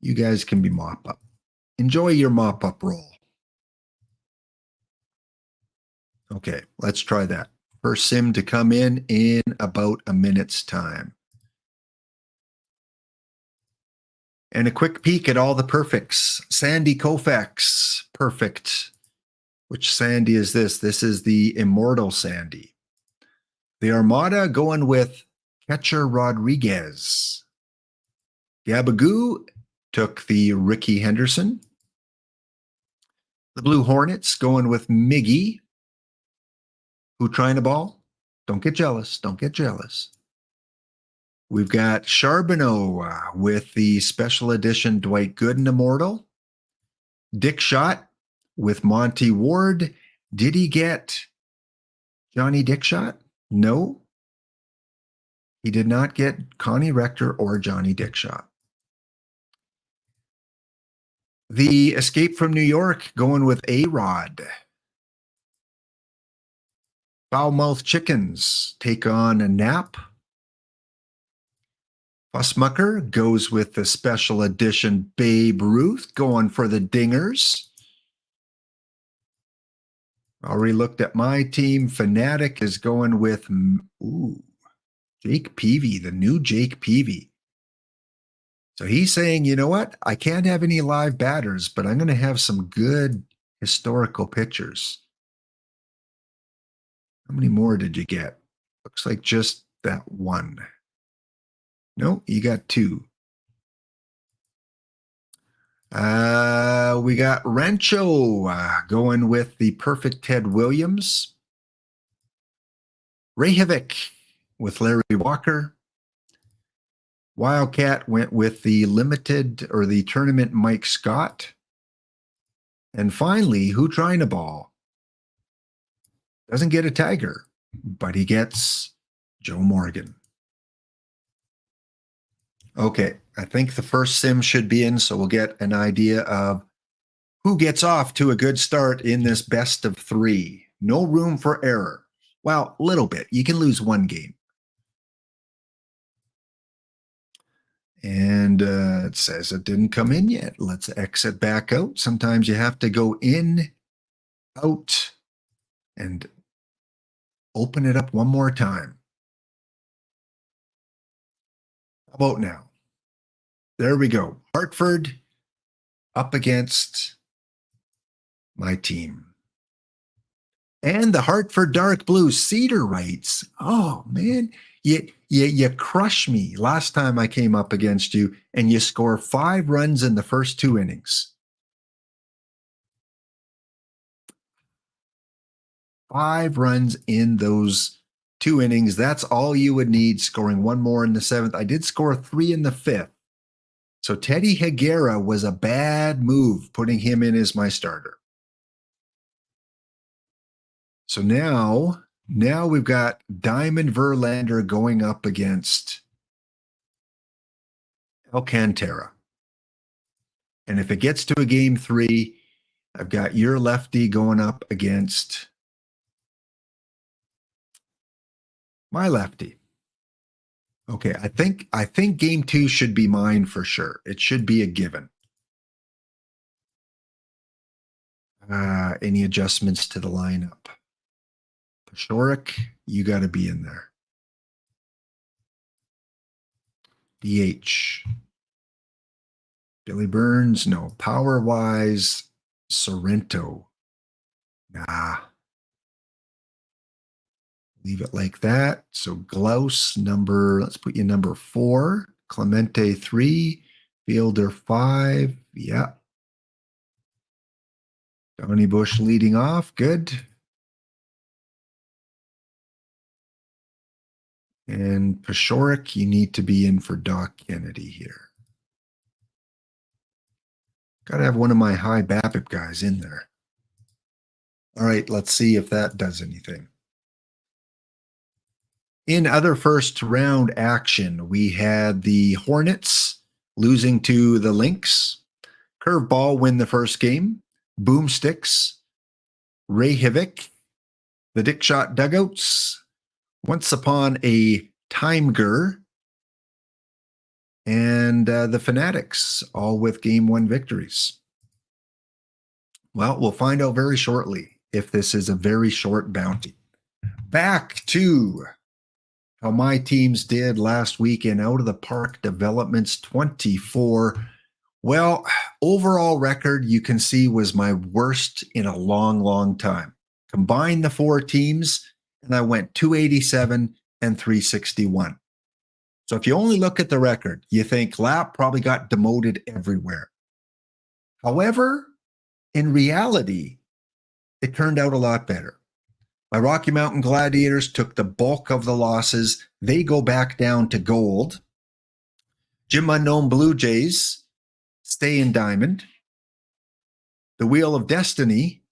S1: You guys can be mop up. Enjoy your mop up role. Okay, let's try that. First sim to come in about a minute's time. And a quick peek at all the perfects. Sandy Koufax, perfect. Which Sandy is this? This is the immortal Sandy. The Armada going with Catcher Rodriguez. Gabagoo took the Ricky Henderson. The Blue Hornets going with Miggy. Who trying to ball? Don't get jealous. Don't get jealous. We've got Charbonneau with the special edition Dwight Gooden Immortal. Dick Shot with Monty Ward. Did he get Johnny Dickshot? No. He did not get Connie Rector or Johnny Dickshot. The Escape from New York going with A-Rod. Foulmouth Chickens take on a Nap. Fussmucker goes with the special edition Babe Ruth, going for the Dingers. Already looked at my team. Fanatic is going with Jake Peavy, the new Jake Peavy. So he's saying, you know what? I can't have any live batters, but I'm going to have some good historical pitchers. How many more did you get? Looks like just that one. No, you got 2. We got Rancho going with the perfect Ted Williams. Reykjavik with Larry Walker. Wildcat went with the limited or the tournament Mike Scott. And finally, who trying to ball? Doesn't get a Tiger, but he gets Joe Morgan. Okay, I think the first sim should be in, so we'll get an idea of who gets off to a good start in this best of 3. No room for error. Well, a little bit. You can lose 1 game. And it says it didn't come in yet. Let's exit back out. Sometimes you have to go in, out, and open it up one more time. How about now? There we go. Hartford up against my team. And the Hartford Dark Blue Cedar writes, oh, man, you crush me last time I came up against you, and you score 5 runs in the first 2 innings. 5 runs in those 2 innings. That's all you would need, scoring 1 more in the 7th. I did score 3 in the 5th. So Teddy Higuera was a bad move, putting him in as my starter. So now we've got Diamond Verlander going up against Alcantara. And if it gets to a game 3, I've got your lefty going up against my lefty. Okay, I think game 2 should be mine for sure. It should be a given. Any adjustments to the lineup? Pastorik, you got to be in there. DH. Billy Burns, no. Power-wise, Sorrento. Nah. Leave it like that. So Glaus, let's put you number 4. Clemente 3. Fielder 5. Yeah. Donnie Bush leading off. Good. And Pashoric, you need to be in for Doc Kennedy here. Got to have one of my high BABIP guys in there. All right, let's see if that does anything. In other first round action, we had the Hornets losing to the Lynx. Curveball win the first game. Boomsticks, Reykjavik, the Dick Shot Dugouts, Once Upon a Timeger, and the Fanatics, all with game 1 victories. Well, we'll find out very shortly if this is a very short bounty. Back to how my teams did last week in Out of the Park Developments 24. Well, overall record you can see was my worst in a long, long time. Combine the 4 teams, and I went 287 and 361. So if you only look at the record, you think Lap probably got demoted everywhere. However, in reality, it turned out a lot better. My Rocky Mountain Gladiators took the bulk of the losses. They go back down to gold. Jim Unknown Blue Jays stay in diamond. The Wheel of Destiny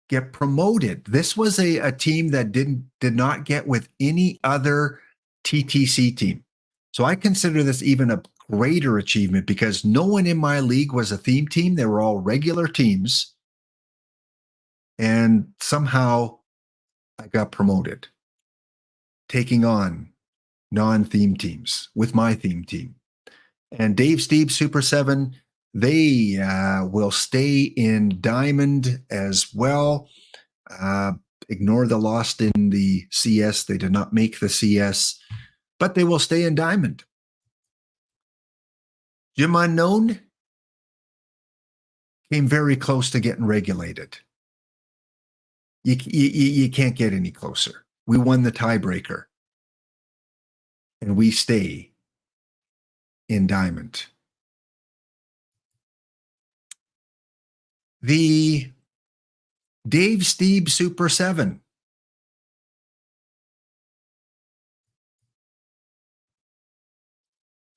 S1: get promoted. This was a team that did not get with any other TTC team. So I consider this even a greater achievement because no one in my league was a theme team. They were all regular teams. And somehow I got promoted, taking on non-theme teams with my theme team. And Dave Steve Super 7, they will stay in diamond as well. Ignore the lost in the CS. They did not make the CS, but they will stay in diamond. Jim Unknown came very close to getting regulated. You can't get any closer. We won the tiebreaker, and we stay in diamond. The Dave Steve Super 7.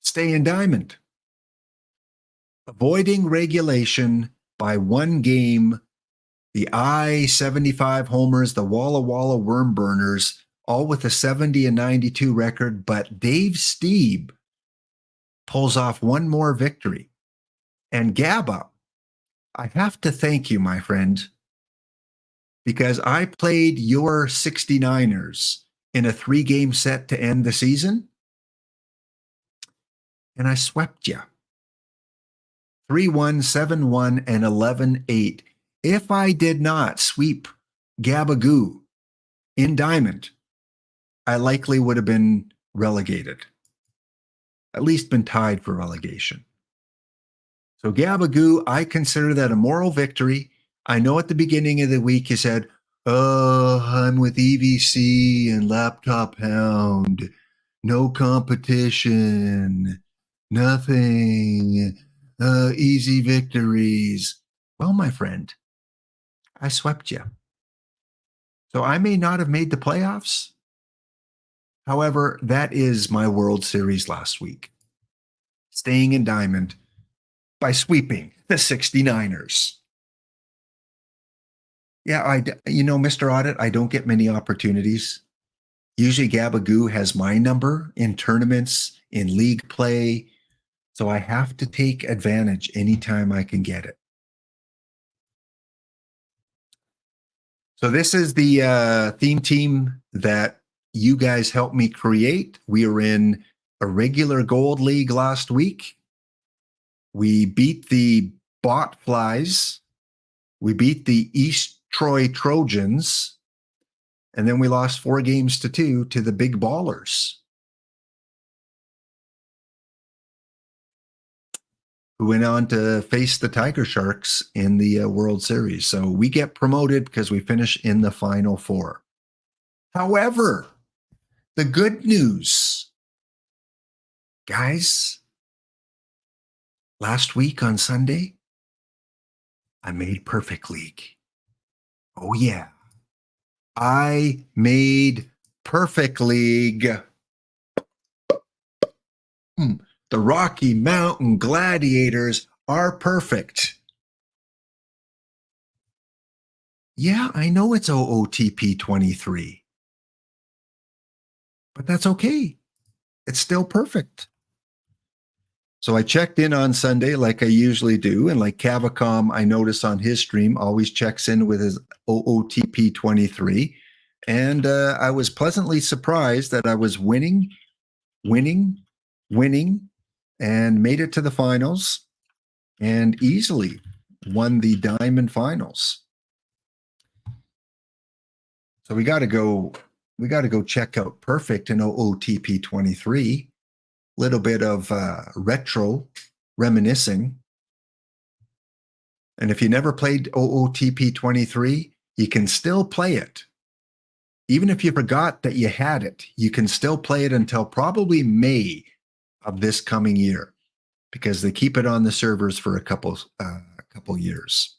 S1: Stay in diamond. Avoiding regulation by 1 game. The I-75 homers, the Walla Walla worm burners, all with a 70 and 92 record, but Dave Steve pulls off 1 more victory. And Gabba, I have to thank you, my friend, because I played your 69ers in a 3-game set to end the season, and I swept you. 3-1, 7-1, and 11-8. If I did not sweep Gabagoo in diamond, I likely would have been relegated. At least been tied for relegation. So Gabagoo, I consider that a moral victory. I know at the beginning of the week you said, oh, I'm with EVC and Laptop Hound. No competition. Nothing. Easy victories. Well, my friend, I swept you. So I may not have made the playoffs. However, that is my World Series last week. Staying in diamond by sweeping the 69ers. Yeah, Mr. Audit, I don't get many opportunities. Usually Gabagoo has my number in tournaments, in league play. So I have to take advantage anytime I can get it. So this is the theme team that you guys helped me create. We were in a regular gold league last week. We beat the Bot Flies. We beat the East Troy Trojans. And then we lost 4-2 to the Big Ballers. who went on to face the Tiger Sharks in the World Series. So we get promoted because we finish in the Final Four. However, the good news, guys, last week on Sunday, I made Perfect League. Oh, yeah. I made Perfect League. The Rocky Mountain Gladiators are perfect. Yeah, I know it's OOTP23, but that's okay. It's still perfect. So I checked in on Sunday like I usually do. And like Cavacom, I notice on his stream, always checks in with his OOTP23. And I was pleasantly surprised that I was winning, and made it to the finals and easily won the Diamond Finals. So we got to go check out Perfect in OOTP23. Little bit of retro reminiscing. And if you never played OOTP23, you can still play it. Even if you forgot that you had it, you can still play it until probably May of this coming year, because they keep it on the servers for a couple years.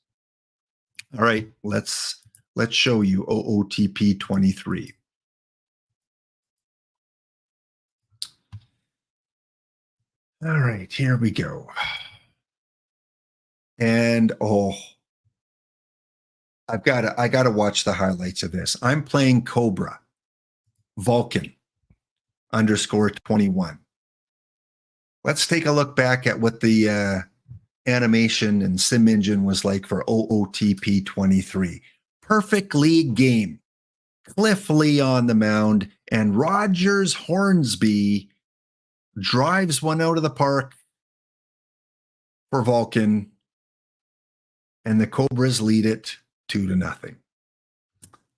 S1: All right, let's show you OOTP23. All right, here we go. And I gotta watch the highlights of this. I'm playing Cobra, Vulcan _21. Let's take a look back at what the animation and sim engine was like for OOTP23. Perfect league game. Cliff Lee on the mound, and Rogers Hornsby drives one out of the park for Vulcan, and the Cobras lead it 2-0.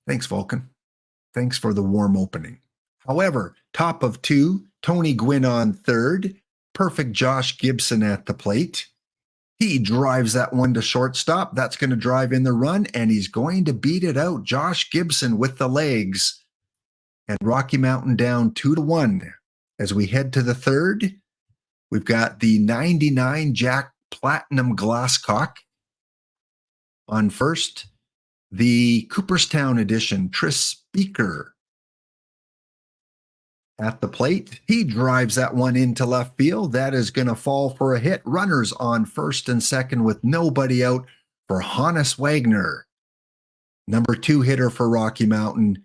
S1: Thanks, Vulcan. Thanks for the warm opening. However, top of 2, Tony Gwynn on third. Perfect Josh Gibson at the plate. He drives that one to shortstop. That's going to drive in the run, and he's going to beat it out. Josh Gibson with the legs. And Rocky Mountain down 2-1. As we head to the third, we've got the 99 Jack Platinum Glasscock on first. The Cooperstown edition, Tris Speaker at the plate. He drives that one into left field. That is going to fall for a hit. Runners on first and second with nobody out for Hannes Wagner. Number 2 hitter for Rocky Mountain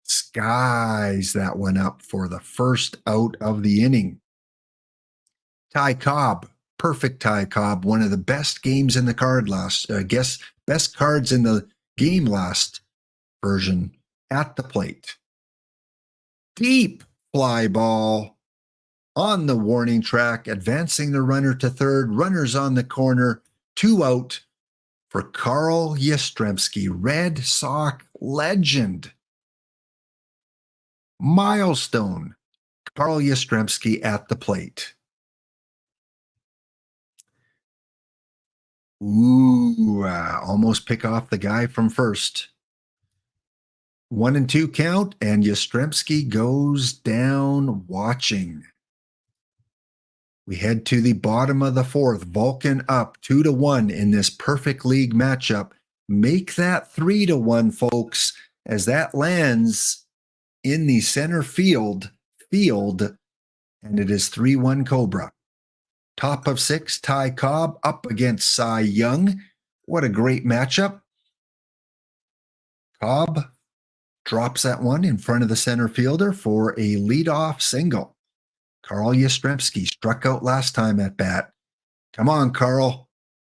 S1: skies that one up for the first out of the inning. Ty Cobb, perfect Ty Cobb, one of the best games in the card best cards in the game last version at the plate. Deep fly ball on the warning track, advancing the runner to third. Runners on the corner, 2 out for Carl Yastrzemski, Red Sox legend. Milestone, Carl Yastrzemski at the plate. Ooh, almost pick off the guy from first. 1-2 count, and Yastrzemski goes down watching. We head to the bottom of the fourth. Vulcan up 2-1 in this perfect league matchup. Make that 3-1, folks, as that lands in the center field, and it is 3-1 Cobra. Top of 6, Ty Cobb up against Cy Young. What a great matchup. Cobb drops that one in front of the center fielder for a leadoff single. Carl Yastrzemski struck out last time at bat. Come on, Carl.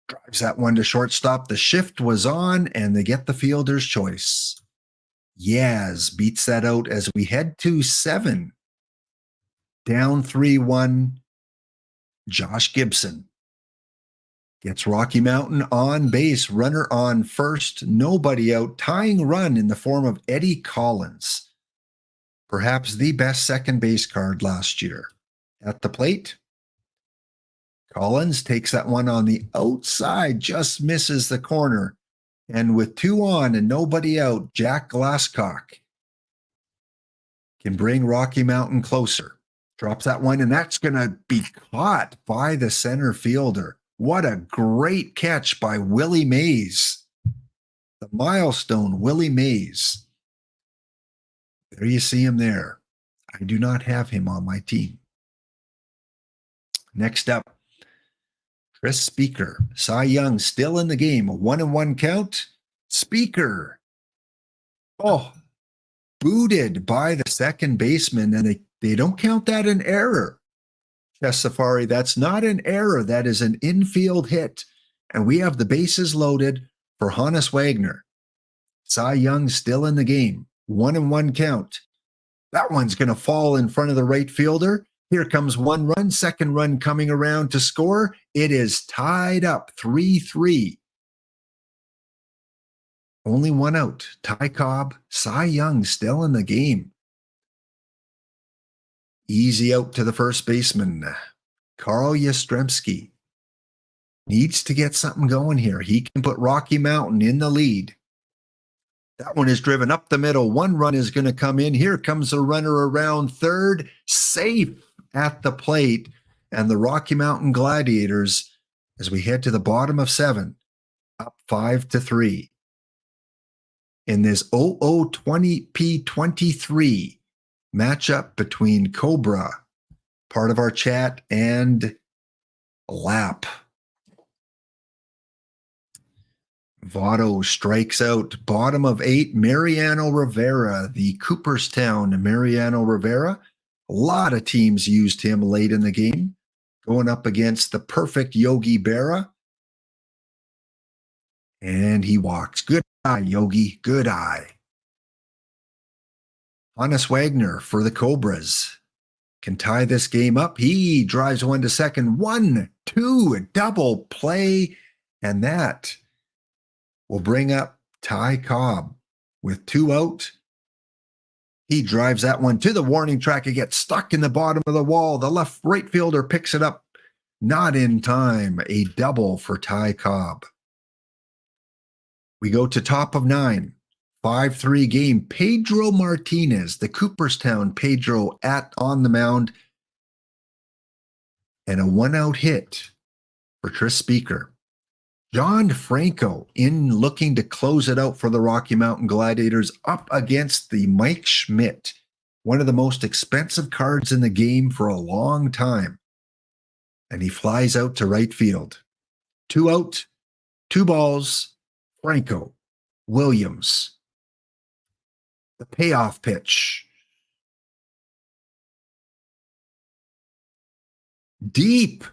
S1: Drives that one to shortstop. The shift was on, and they get the fielder's choice. Yaz beats that out as we head to 7. Down 3-1. Josh Gibson gets Rocky Mountain on base, runner on first, nobody out, tying run in the form of Eddie Collins. Perhaps the best second base card last year. At the plate, Collins takes that one on the outside, just misses the corner. And with 2 on and nobody out, Jack Glasscock can bring Rocky Mountain closer. Drops that one, and that's going to be caught by the center fielder. What a great catch by Willie Mays. The milestone, Willie Mays. There you see him there. I do not have him on my team. Next up, Chris Speaker. Cy Young still in the game. A 1-1 count. Speaker. Oh, booted by the second baseman, and they don't count that an error. Chess Safari, that's not an error. That is an infield hit. And we have the bases loaded for Hannes Wagner. Cy Young still in the game. 1-1 count. That one's going to fall in front of the right fielder. Here comes 1 run, second run coming around to score. It is tied up 3-3. Only 1 out. Ty Cobb, Cy Young still in the game. Easy out to the first baseman. Carl Yastrzemski needs to get something going here. He can put Rocky Mountain in the lead. That one is driven up the middle. 1 run is going to come in. Here comes a runner around third. Safe at the plate. And the Rocky Mountain Gladiators, as we head to the bottom of 7, up 5-3. In this OOTP24 matchup between Cobra, part of our chat, and Lap. Votto strikes out. Bottom of 8, Mariano Rivera, the Cooperstown Mariano Rivera. A lot of teams used him late in the game, going up against the perfect Yogi Berra. And he walks. Good eye, Yogi. Good eye. Hannes Wagner for the Cobras can tie this game up. He drives one to second. 1-2, a double play. And that will bring up Ty Cobb with 2 out. He drives that one to the warning track. It gets stuck in the bottom of the wall. The right fielder picks it up. Not in time. A double for Ty Cobb. We go to top of 9. 5-3 game. Pedro Martinez, the Cooperstown Pedro on the mound. And a 1-out hit for Chris Speaker. John Franco in looking to close it out for the Rocky Mountain Gladiators up against the Mike Schmidt, one of the most expensive cards in the game for a long time. And he flies out to right field. 2 out, 2 balls, Franco, Williams. The payoff pitch. Deep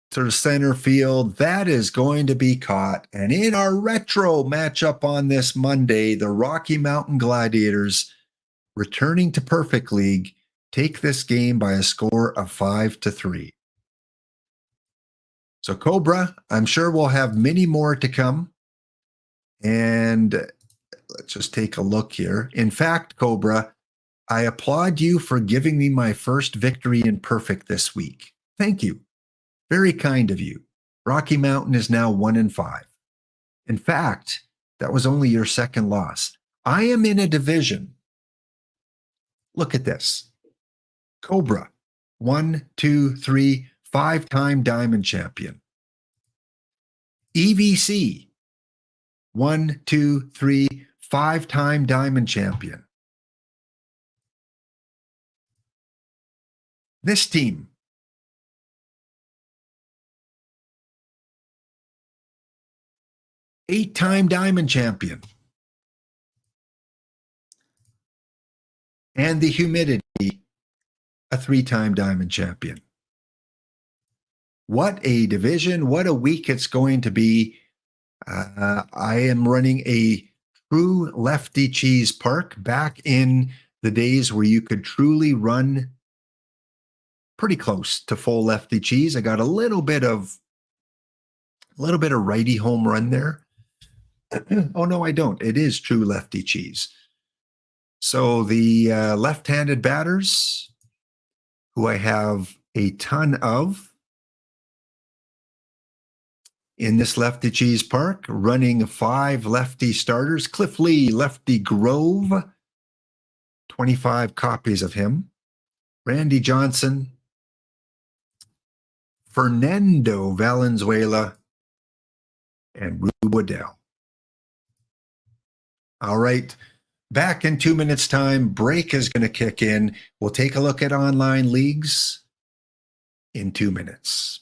S1: to the center field. That is going to be caught. And in our retro matchup on this Monday, the Rocky Mountain Gladiators, returning to Perfect League, take this game by a score of 5-3. So Cobra, I'm sure we'll have many more to come. And let's just take a look here. In fact, Cobra, I applaud you for giving me my first victory in Perfect this week. Thank you. Very kind of you. Rocky Mountain is now 1-5. In fact, that was only your second loss. I am in a division. Look at this. Cobra, 1, 2, 3, 5-time diamond champion. EVC, 1, 2, 3, 5-time diamond champion. This team, 8-time diamond champion. And the Humidity, a 3-time diamond champion. What a division. What a week it's going to be. I am running a true lefty cheese park back in the days where you could truly run pretty close to full lefty cheese. I got a little bit of righty home run there. Oh, no, I don't. It is true lefty cheese. So the left-handed batters, who I have a ton of, In this Lefty Cheese Park, running 5 lefty starters. Cliff Lee, Lefty Grove, 25 copies of him. Randy Johnson, Fernando Valenzuela, and Rube Waddell. All right. Back in 2 minutes' time. Break is going to kick in. We'll take a look at online leagues in 2 minutes.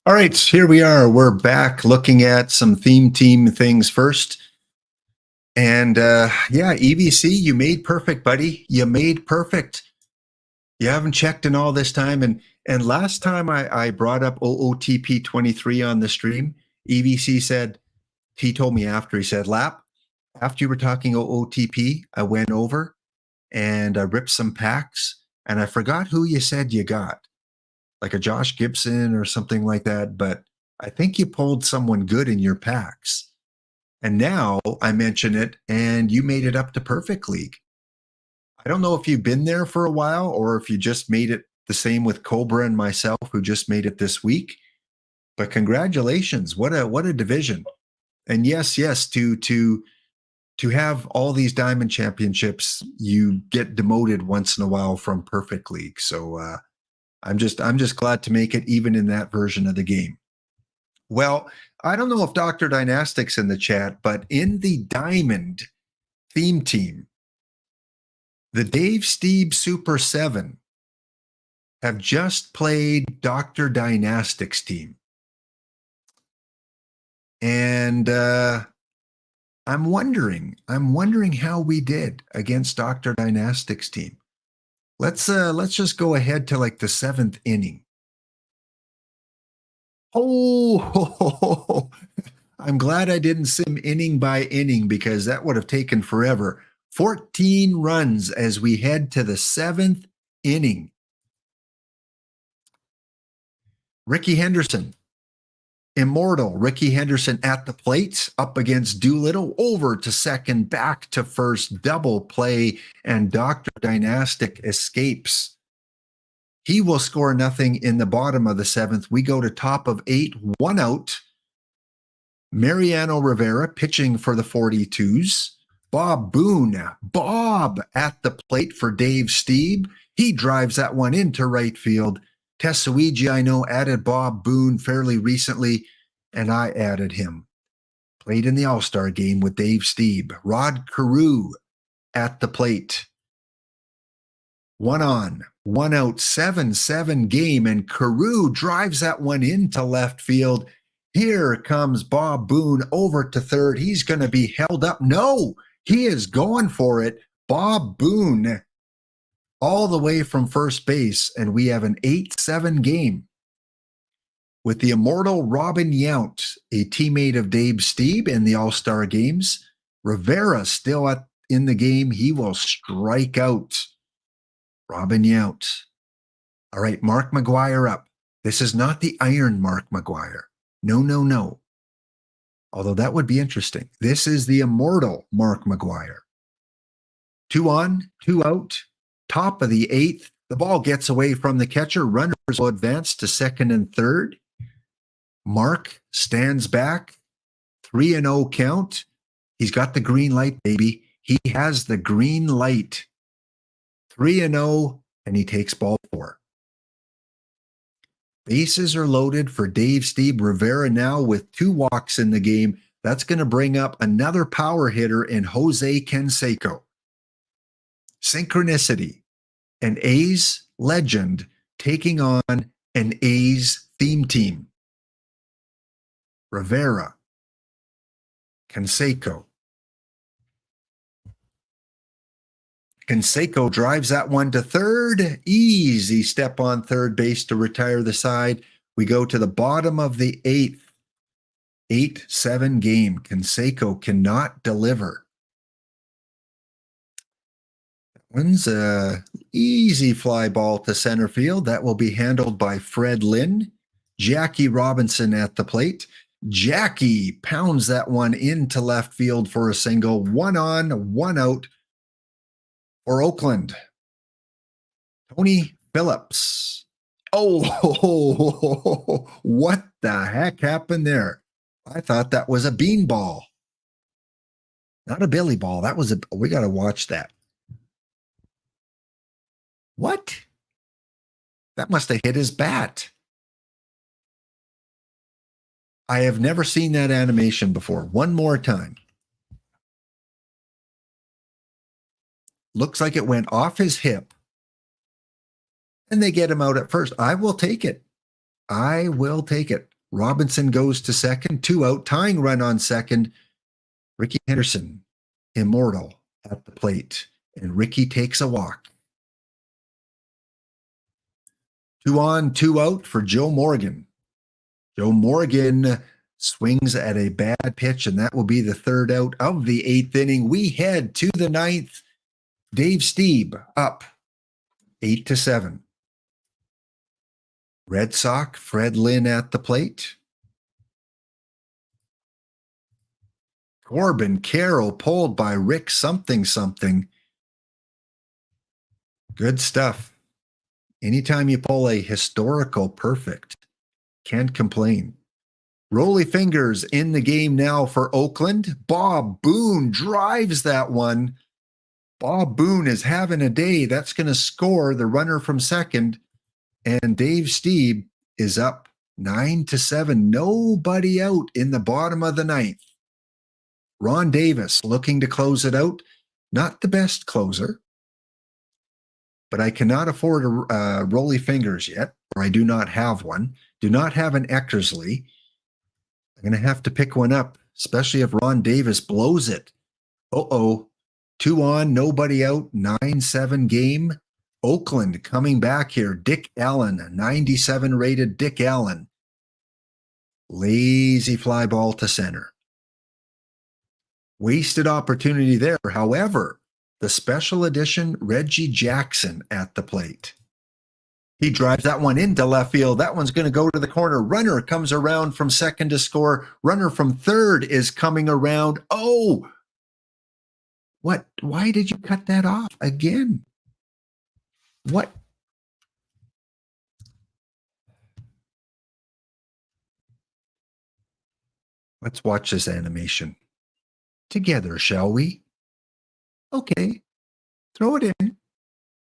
S1: All right, here we are. We're back looking at some theme team things first. And yeah, EBC, you made perfect, buddy. You made perfect. You haven't checked in all this time. And last time I brought up OOTP23 on the stream, EBC said, he told me after, he said, Lap, after you were talking OOTP, I went over and I ripped some packs and I forgot who you said you got. Like a Josh Gibson or something like that. But I think you pulled someone good in your packs. And now I mention it and you made it up to Perfect League. I don't know if you've been there for a while or if you just made it the same with Cobra and myself, who just made it this week. But congratulations. What a division. And yes, to have all these diamond championships, you get demoted once in a while from Perfect League. So I'm just glad to make it even in that version of the game. Well, I don't know if Dr. Dynastic's in the chat, but in the Diamond theme team, the Dave Steeb Super 7 have just played Dr. Dynastic's team. And I'm wondering how we did against Dr. Dynastic's team. Let's just go ahead to like the 7th inning. Oh, I'm glad I didn't sim inning by inning because that would have taken forever. 14 runs as we head to the 7th inning. Ricky Henderson, immortal Ricky Henderson at the plate, up against Doolittle, over to second, back to first, double play, and Dr. Dynastic escapes. He will score nothing in the bottom of the 7th. We go to top of 8, 1 out. Mariano Rivera pitching for the 42s. Bob Boone, Bob at the plate for Dave Steeb. He drives that one into right field. Tesuiji, I know, added Bob Boone fairly recently, and I added him. Played in the All-Star game with Dave Steeb. Rod Carew at the plate. 1 on, 1 out, 7-7 game, and Carew drives that one into left field. Here comes Bob Boone over to third. He's going to be held up. No, he is going for it. Bob Boone all the way from first base, and we have an 8-7 game with the immortal Robin Yount, a teammate of Dave Steeb in the All-Star games. Rivera still in the game. He will strike out. Robin Yount. All right, Mark McGuire up. This is not the Iron Mark McGuire. No, no, no. Although that would be interesting. This is the immortal Mark McGuire. 2 on, 2 out. Top of the 8th. The ball gets away from the catcher. Runners will advance to second and third. Mark stands back. 3-0 count. He's got the green light, baby. He has the green light. 3-0, and he takes ball 4. Bases are loaded for Dave Steeb. Rivera now with 2 walks in the game. That's going to bring up another power hitter in Jose Canseco. Synchronicity. An A's legend taking on an A's theme team. Rivera. Canseco. Canseco drives that one to third. Easy step on third base to retire the side. We go to the bottom of the 8th. 8-7 game. Canseco cannot deliver. That one's a easy fly ball to center field. That will be handled by Fred Lynn. Jackie Robinson at the plate. Jackie pounds that one into left field for a single. 1 on, 1 out. For Oakland, Tony Phillips. Oh, what the heck happened there? I thought that was a beanball. Not a billy ball. That was we got to watch that. What? That must have hit his bat. I have never seen that animation before. One more time. Looks like it went off his hip. And they get him out at first. I will take it. I will take it. Robinson goes to second. 2 out. Tying run on second. Ricky Henderson, immortal, at the plate. And Ricky takes a walk. 2 on, 2 out for Joe Morgan. Joe Morgan swings at a bad pitch, and that will be the 3rd out of the 8th inning. We head to the 9th. Dave Steeb up 8-7. Red Sox, Fred Lynn at the plate. Corbin Carroll pulled by Rick something. Good stuff. Anytime you pull a historical perfect, can't complain. Rolly fingers in the game now for Oakland. Bob Boone drives that one. Bob Boone is having a day. That's going to score the runner from second. And Dave Steeb is up 9-7. Nobody out in the bottom of the ninth. Ron Davis looking to close it out. Not the best closer, but I cannot afford a Rolly Fingers yet, or I do not have one. Do not have an Eckersley. I'm going to have to pick one up, especially if Ron Davis blows it. Uh-oh. 2 on, nobody out, 9-7 game. Oakland coming back here. Dick Allen, 97 rated Dick Allen. Lazy fly ball to center. Wasted opportunity there. However, the special edition Reggie Jackson at the plate. He drives that one into left field. That one's going to go to the corner. Runner comes around from second to score. Runner from third is coming around. Oh, what? Why did you cut that off again? What? Let's watch this animation together, shall we? Okay, throw it in.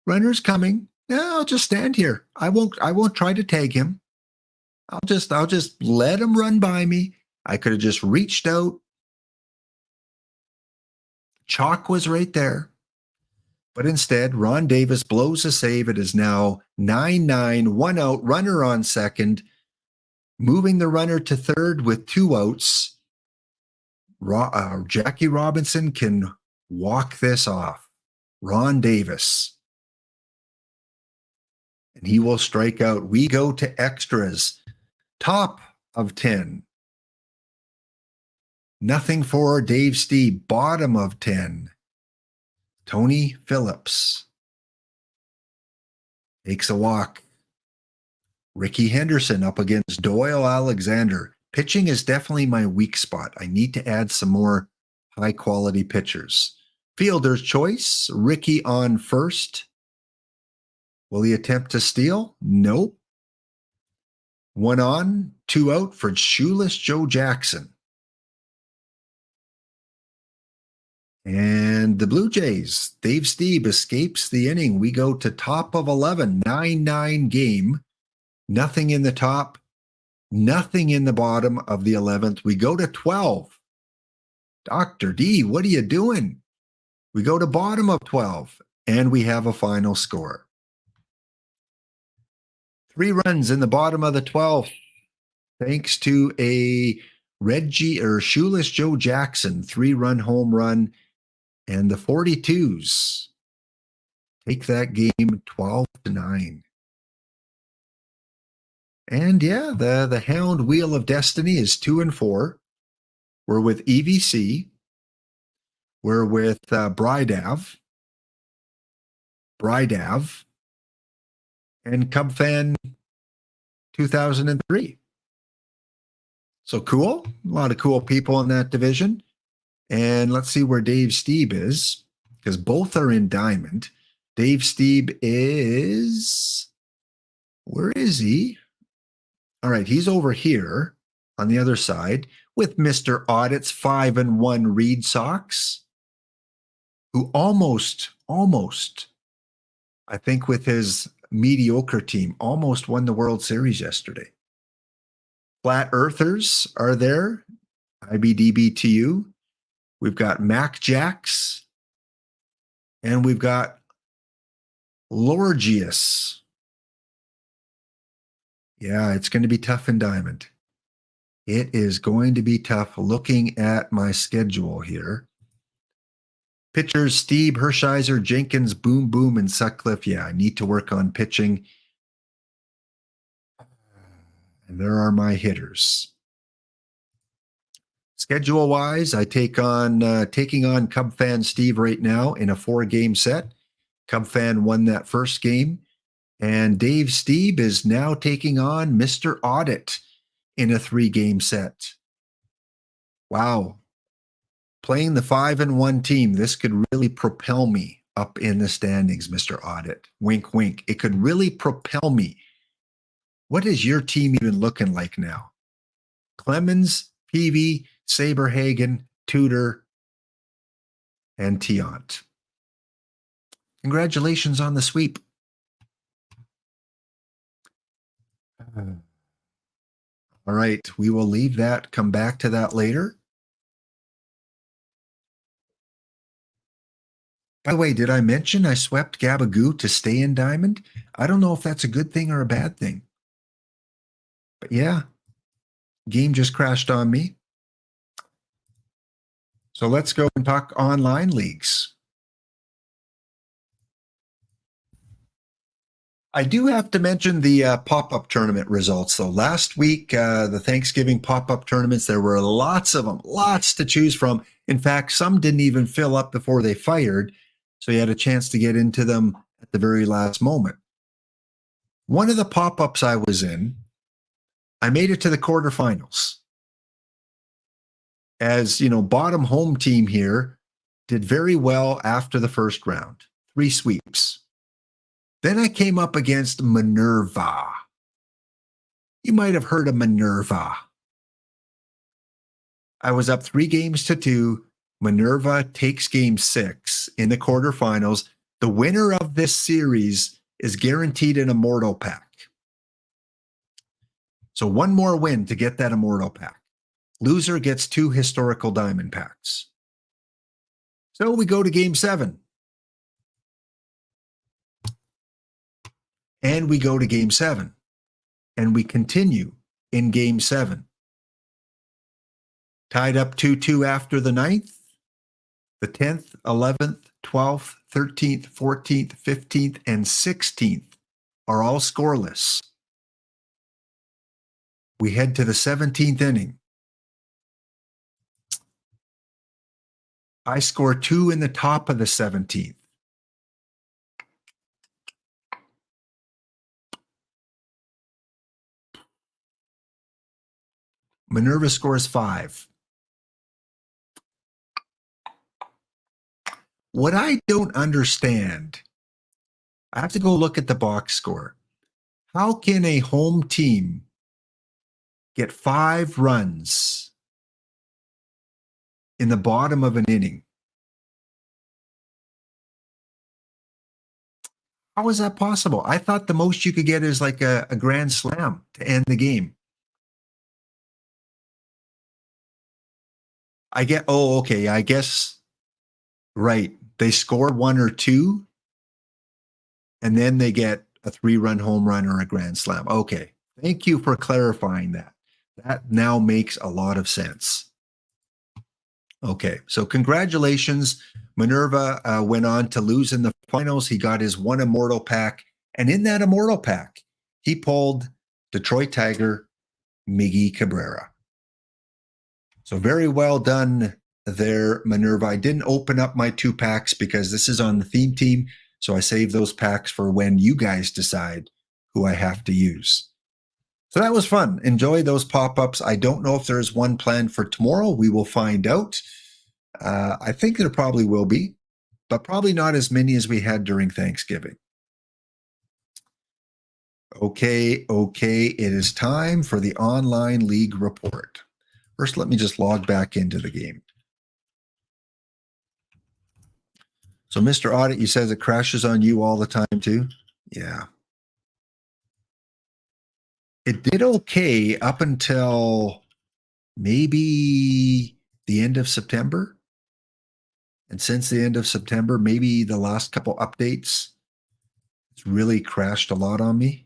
S1: Runner's coming. Yeah, I'll just stand here. I won't try to tag him. I'll just let him run by me. I could have just reached out. Chalk was right there. But instead, Ron Davis blows a save. It is now 9-9, 1 out, runner on second, moving the runner to third with 2 outs. Jackie Robinson can walk this off. Ron Davis. And he will strike out. We go to extras. Top of 10. Nothing for Dave Stieb. Bottom of 10. Tony Phillips takes a walk. Ricky Henderson up against Doyle Alexander. Pitching is definitely my weak spot. I need to add some more high-quality pitchers. Fielder's choice. Ricky on first. Will he attempt to steal? Nope. 1 on, 2 out for shoeless Joe Jackson. And the Blue Jays, Dave Stieb escapes the inning. We go to top of 11, 9-9 game. Nothing in the top, nothing in the bottom of the 11th. We go to 12. Dr. D, what are you doing? We go to bottom of 12, and we have a final score. 3 runs in the bottom of the 12th, thanks to a Reggie or shoeless Joe Jackson 3-run home run. And the 42s take that game 12-9. And yeah, the Hound Wheel of Destiny is 2-4. We're with EVC. We're with Brydav, and Cub Fan 2003. So cool. A lot of cool people in that division. And let's see where Dave Stieb is, because both are in Diamond. Dave Stieb is, where is he? All right, he's over here on the other side with Mr. Audit's 5-1 Reed Sox, who almost, I think with his mediocre team, almost won the World Series yesterday. Flat Earthers are there, IBDBTU. We've got Mac Jacks, and we've got Lorgius. Yeah, it's going to be tough in Diamond. It is going to be tough looking at my schedule here. Pitchers, Stieb, Hershiser, Jenkins, Boom Boom, and Sutcliffe. Yeah, I need to work on pitching. And there are my hitters. Schedule-wise, I taking on Cub Fan Steve right now in a 4-game set. Cub Fan won that first game. And Dave Stieb is now taking on Mr. Audit in a 3-game set. Wow. Playing the 5-1 team, this could really propel me up in the standings, Mr. Audit. Wink, wink. It could really propel me. What is your team even looking like now? Clemens, Peavy, Saberhagen, Tudor, and Tiant. Congratulations on the sweep. All right, we will leave that, come back to that later. By the way, did I mention I swept Gabagoo to stay in Diamond? I don't know if that's a good thing or a bad thing. But yeah, game just crashed on me. So let's go and talk online leagues. I do have to mention the pop-up tournament results, though. Last week, the Thanksgiving pop-up tournaments, there were lots of them, lots to choose from. In fact, some didn't even fill up before they fired, so you had a chance to get into them at the very last moment. One of the pop-ups I was in, I made it to the quarterfinals. As you know, bottom home team here did very well after the first round, 3 sweeps. Then I came up against Minerva. You might have heard of Minerva. I was up 3-2. Minerva takes game 6 in the quarterfinals. The winner of this series is guaranteed an Immortal pack. So one more win to get that Immortal pack. Loser gets 2 historical diamond packs. So we go to game 7. And we go to game 7. And we continue in game 7. Tied up 2-2 after the 9th. The 10th, 11th, 12th, 13th, 14th, 15th, and 16th are all scoreless. We head to the 17th inning. I score 2 in the top of the 17th. Minerva scores 5. What I don't understand, I have to go look at the box score. How can a home team get 5 runs in the bottom of an inning? How is that possible? I thought the most you could get is like a grand slam to end the game. Okay, I guess, right. They score 1 or 2, and then they get a 3-run home run or a grand slam. Okay, thank you for clarifying that. That now makes a lot of sense. Okay, so congratulations. Minerva went on to lose in the finals. He got his 1 Immortal pack, and in that Immortal pack, he pulled Detroit Tiger Miggy Cabrera. So very well done there, Minerva. I didn't open up my 2 packs because this is on the theme team, so I saved those packs for when you guys decide who I have to use. So that was fun. Enjoy those pop-ups. I don't know if there's one planned for tomorrow. We will find out. I think there probably will be, but probably not as many as we had during Thanksgiving. Okay. It is time for the online league report. First, let me just log back into the game. So, Mr. Audit, you says it crashes on you all the time too? Yeah. It did okay up until maybe the end of September. And since the end of September, maybe the last couple updates, it's really crashed a lot on me,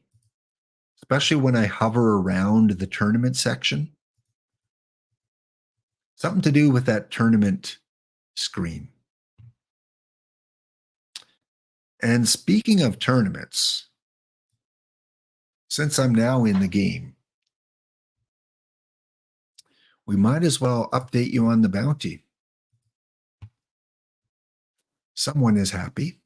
S1: especially when I hover around the tournament section. Something to do with that tournament screen. And speaking of tournaments, since I'm now in the game, we might as well update you on the bounty. Someone is happy.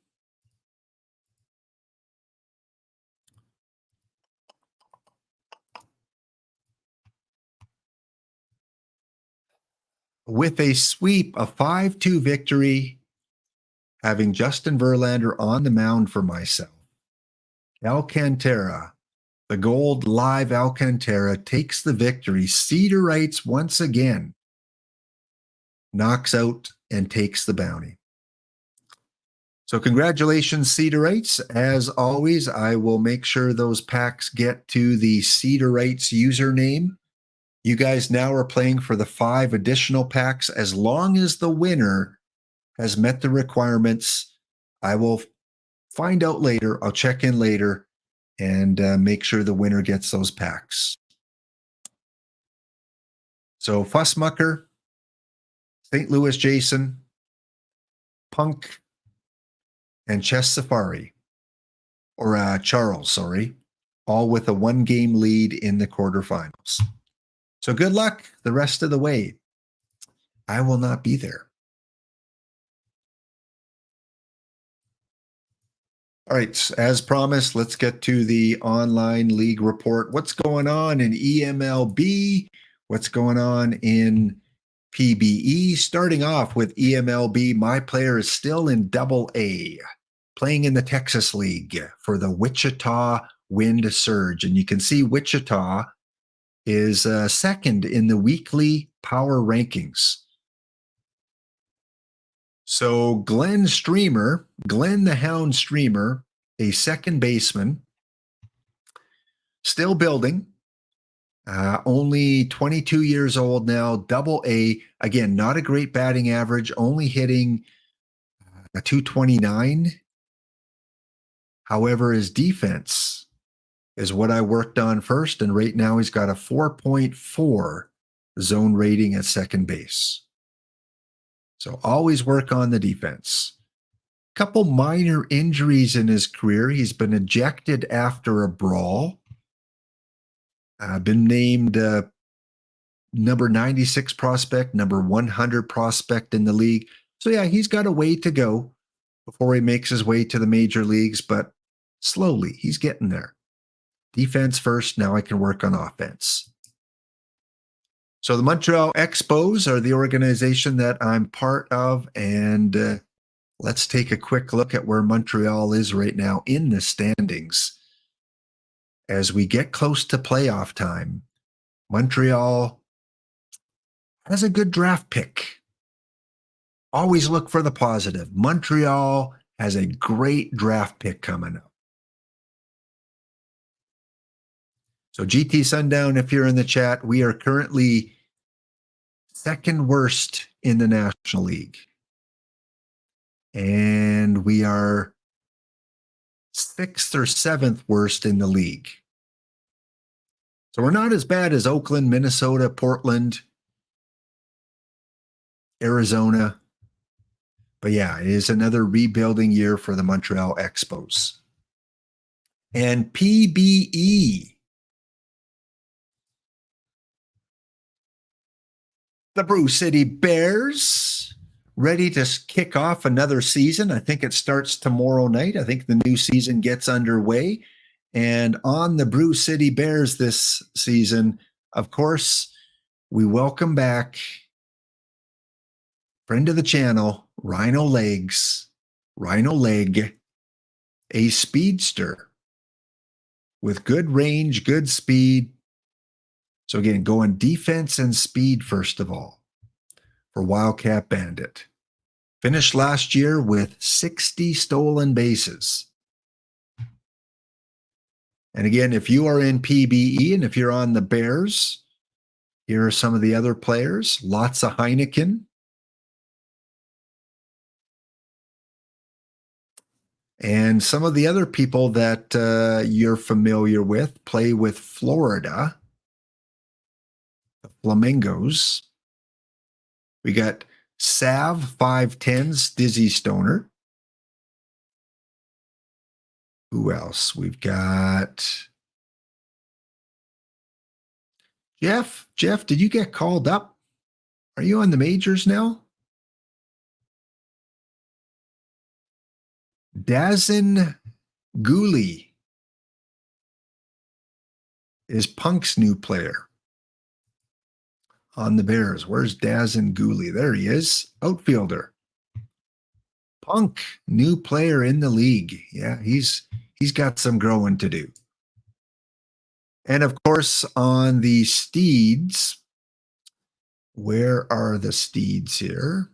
S1: With a sweep, a 5-2 victory, having Justin Verlander on the mound for myself, Alcantara, the gold live Alcantara, takes the victory. Cedar Wrights once again knocks out and takes the bounty. So congratulations, Cedar Wrights. As always, I will make sure those packs get to the Cedar Wrights username You guys now are playing for the 5 additional packs. As long as the winner has met the requirements, I will find out later. I'll check in later and make sure the winner gets those packs. So Fussmucker, St. Louis Jason, Punk, and Chess Safari, or Charles, sorry, all with a 1-game lead in the quarterfinals. So good luck the rest of the way. I will not be there. All right, as promised, let's get to the online league report. What's going on in EMLB? What's going on in PBE? Starting off with EMLB, my player is still in Double A, playing in the Texas League for the Wichita Wind Surge. And you can see Wichita is second in the weekly power rankings. So Glenn the Hound Streamer, a second baseman, still building, only 22 years old now, Double A. Again, not a great batting average, only hitting a 229. However, his defense is what I worked on first, and right now he's got a 4.4 zone rating at second base. So always work on the defense. Couple minor injuries in his career. He's been ejected after a brawl. Been named number 96 prospect, number 100 prospect in the league. So yeah, he's got a way to go before he makes his way to the major leagues, but slowly he's getting there. Defense first, now I can work on offense. So the Montreal Expos are the organization that I'm part of, and let's take a quick look at where Montreal is right now in the standings. As we get close to playoff time, Montreal has a good draft pick. Always look for the positive. Montreal has a great draft pick coming up. So GT Sundown, if you're in the chat, we are currently second worst in the National League. And we are 6th or 7th worst in the league. So we're not as bad as Oakland, Minnesota, Portland, Arizona. But yeah, it is another rebuilding year for the Montreal Expos. And PBE. The Brew City Bears, ready to kick off another season. I think it starts tomorrow night. I think the new season gets underway. And on the Brew City Bears this season, of course, we welcome back friend of the channel, Rhino Leg, a speedster with good range, good speed. So again, going defense and speed first of all for Wildcat Bandit. Finished last year with 60 stolen bases. And again, if you are in PBE and if you're on the Bears, here are some of the other players. Lots of Heineken. And some of the other people that you're familiar with play with Florida. The Flamingos. We got Sav 510s, Dizzy Stoner. Who else? We've got Jeff. Jeff, did you get called up? Are you on the majors now? Dazin Gooley is Punk's new player on the Bears. Where's Dazin Gooley? There he is, outfielder. Punk, new player in the league. Yeah, he's got some growing to do. And of course, on the Steeds, where are the Steeds here?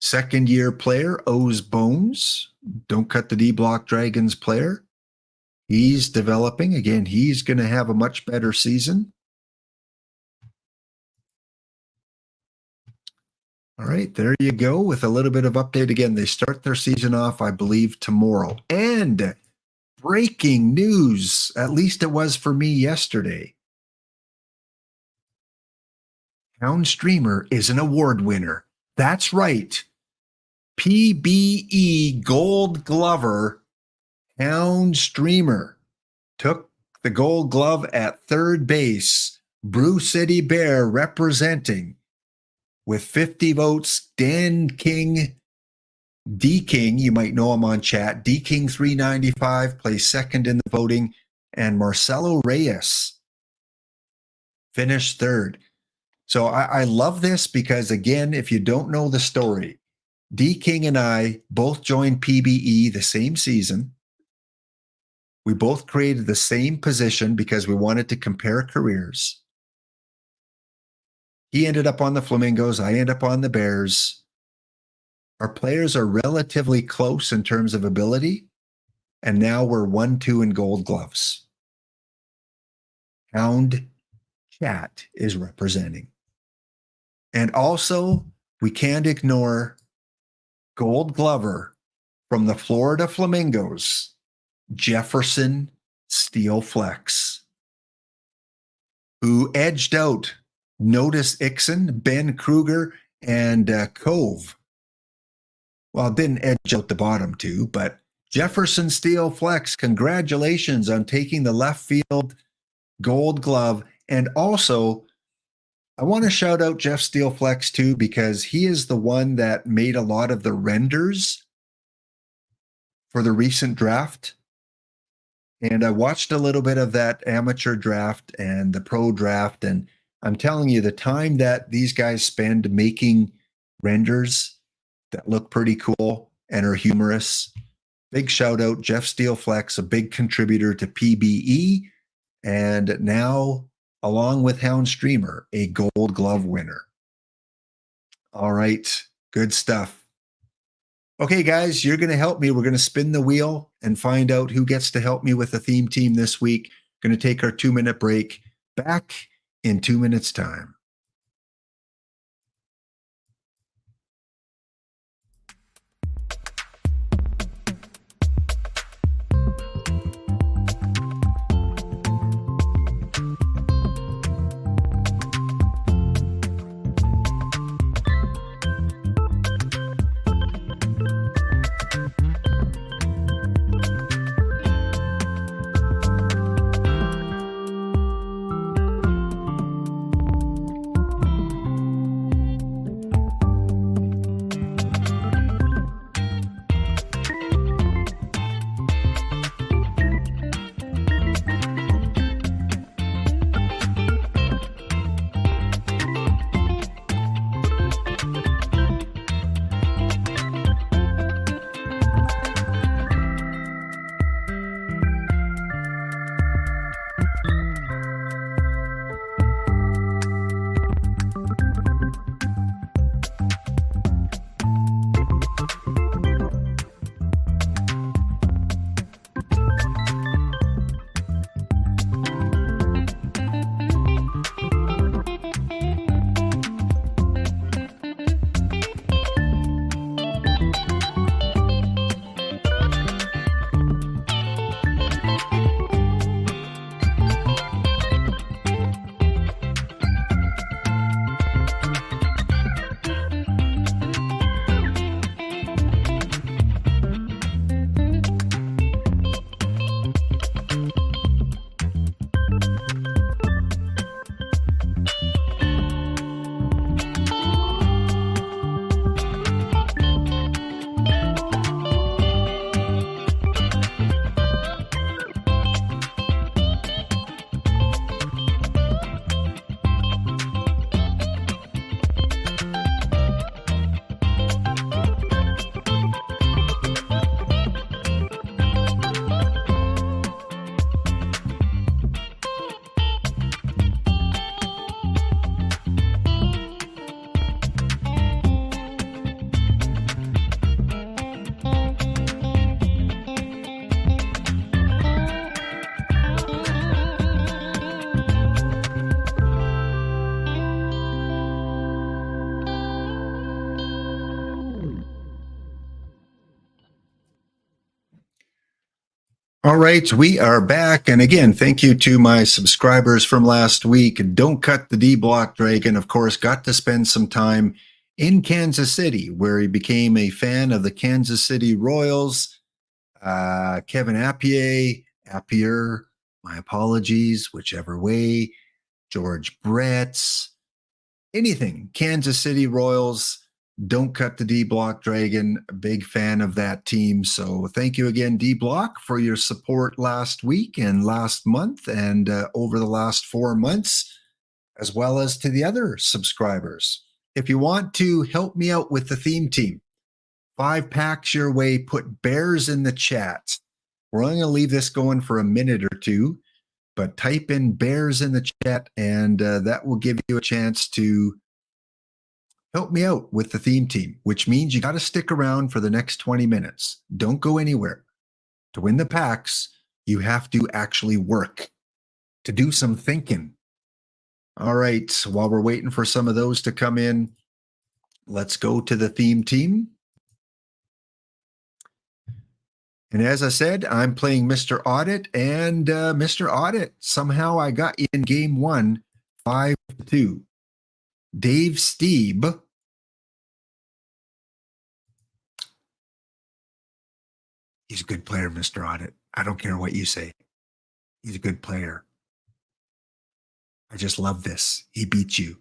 S1: Second year player, O's Bones. Don't cut the D Block Dragons player. He's developing. Again, he's going to have a much better season. All right, there you go with a little bit of update. Again, they start their season off, I believe, tomorrow. And breaking news, at least it was for me yesterday. Hound Streamer is an award winner. That's right. PBE Gold Glover Hound Streamer took the gold glove at third base. Brew City Bear representing with 50 votes. Dan King, D King, you might know him on chat. D King 395 plays second in the voting, and Marcelo Reyes finished third. So I love this because, again, if you don't know the story, D King and I both joined PBE the same season. We both created the same position because we wanted to compare careers. He ended up on the Flamingos. I ended up on the Bears. Our players are relatively close in terms of ability, and now we're 1-2 in gold gloves. Hound Chat is representing. And also, we can't ignore Gold Glover from the Florida Flamingos, Jefferson Steel Flex, who edged out Notice Ixon, Ben Kruger, and Cove. Well, didn't edge out the bottom two, but Jefferson Steel Flex, congratulations on taking the left field gold glove. And also, I want to shout out Jeff Steelflex too, because he is the one that made a lot of the renders for the recent draft. And I watched a little bit of that amateur draft and the pro draft. And I'm telling you, the time that these guys spend making renders that look pretty cool and are humorous. Big shout out, Jeff Steelflex, a big contributor to PBE. And now, along with Hound Streamer, a gold glove winner. All right, good stuff. Okay, guys, you're going to help me. We're going to spin the wheel and find out who gets to help me with the theme team this week. Going to take our 2-minute break. Back in 2 minutes' time. All right, we are back. And again, thank you to my subscribers from last week. Don't cut the D Block Dragon, of course, got to spend some time in Kansas City, where he became a fan of the Kansas City Royals. Kevin Appier, my apologies, whichever way, George Bretts, anything, Kansas City Royals. Don't cut the D Block Dragon. A big fan of that team. So thank you again, D Block, for your support last week and last month and over the last 4 months, as well as to the other subscribers. If you want to help me out with the theme team, 5 packs your way, put bears in the chat. We're only going to leave this going for a minute or two, but type in bears in the chat and that will give you a chance to help me out with the theme team, which means you got to stick around for the next 20 minutes. Don't go anywhere. To win the packs, you have to actually work, to do some thinking. All right, while we're waiting for some of those to come in, let's go to the theme team. And as I said, I'm playing Mr. Audit, and Mr. Audit, somehow I got you in game 1, 5-2. Dave Steeb. He's a good player, Mr. Audit. I don't care what you say. He's a good player. I just love this. He beats you.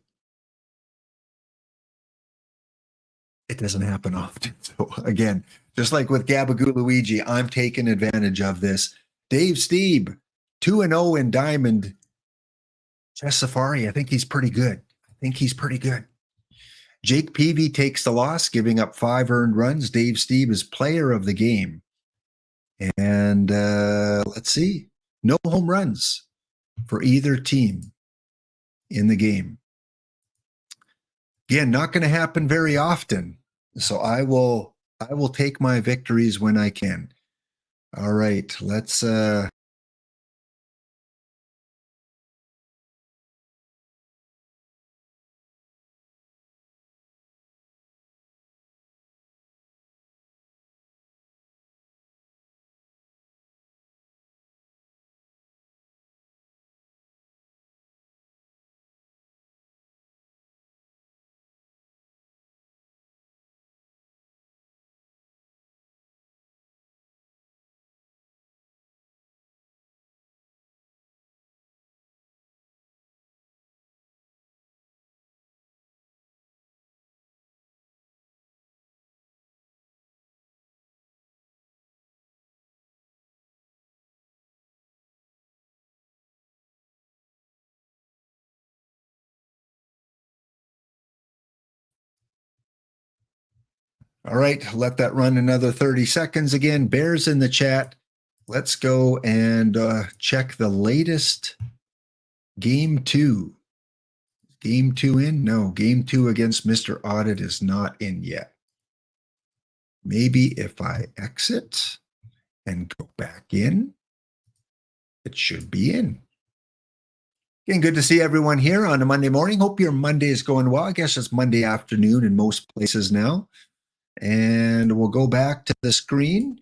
S1: It doesn't happen often. So again, just like with Gabagoo Luigi, I'm taking advantage of this. Dave Steeb, 2-0 in Diamond. Chess Safari, I think he's pretty good. Jake Peavy takes the loss, giving up 5 earned runs. Dave Steeb is player of the game. And let's see. No home runs for either team in the game. Again, not going to happen very often. So I will take my victories when I can. All right, let's all right, let that run another 30 seconds again. Bears in the chat. Let's go and check the latest game 2. Game 2 in? No, game 2 against Mr. Audit is not in yet. Maybe if I exit and go back in, it should be in. Again, good to see everyone here on a Monday morning. Hope your Monday is going well. I guess it's Monday afternoon in most places now. And we'll go back to the screen.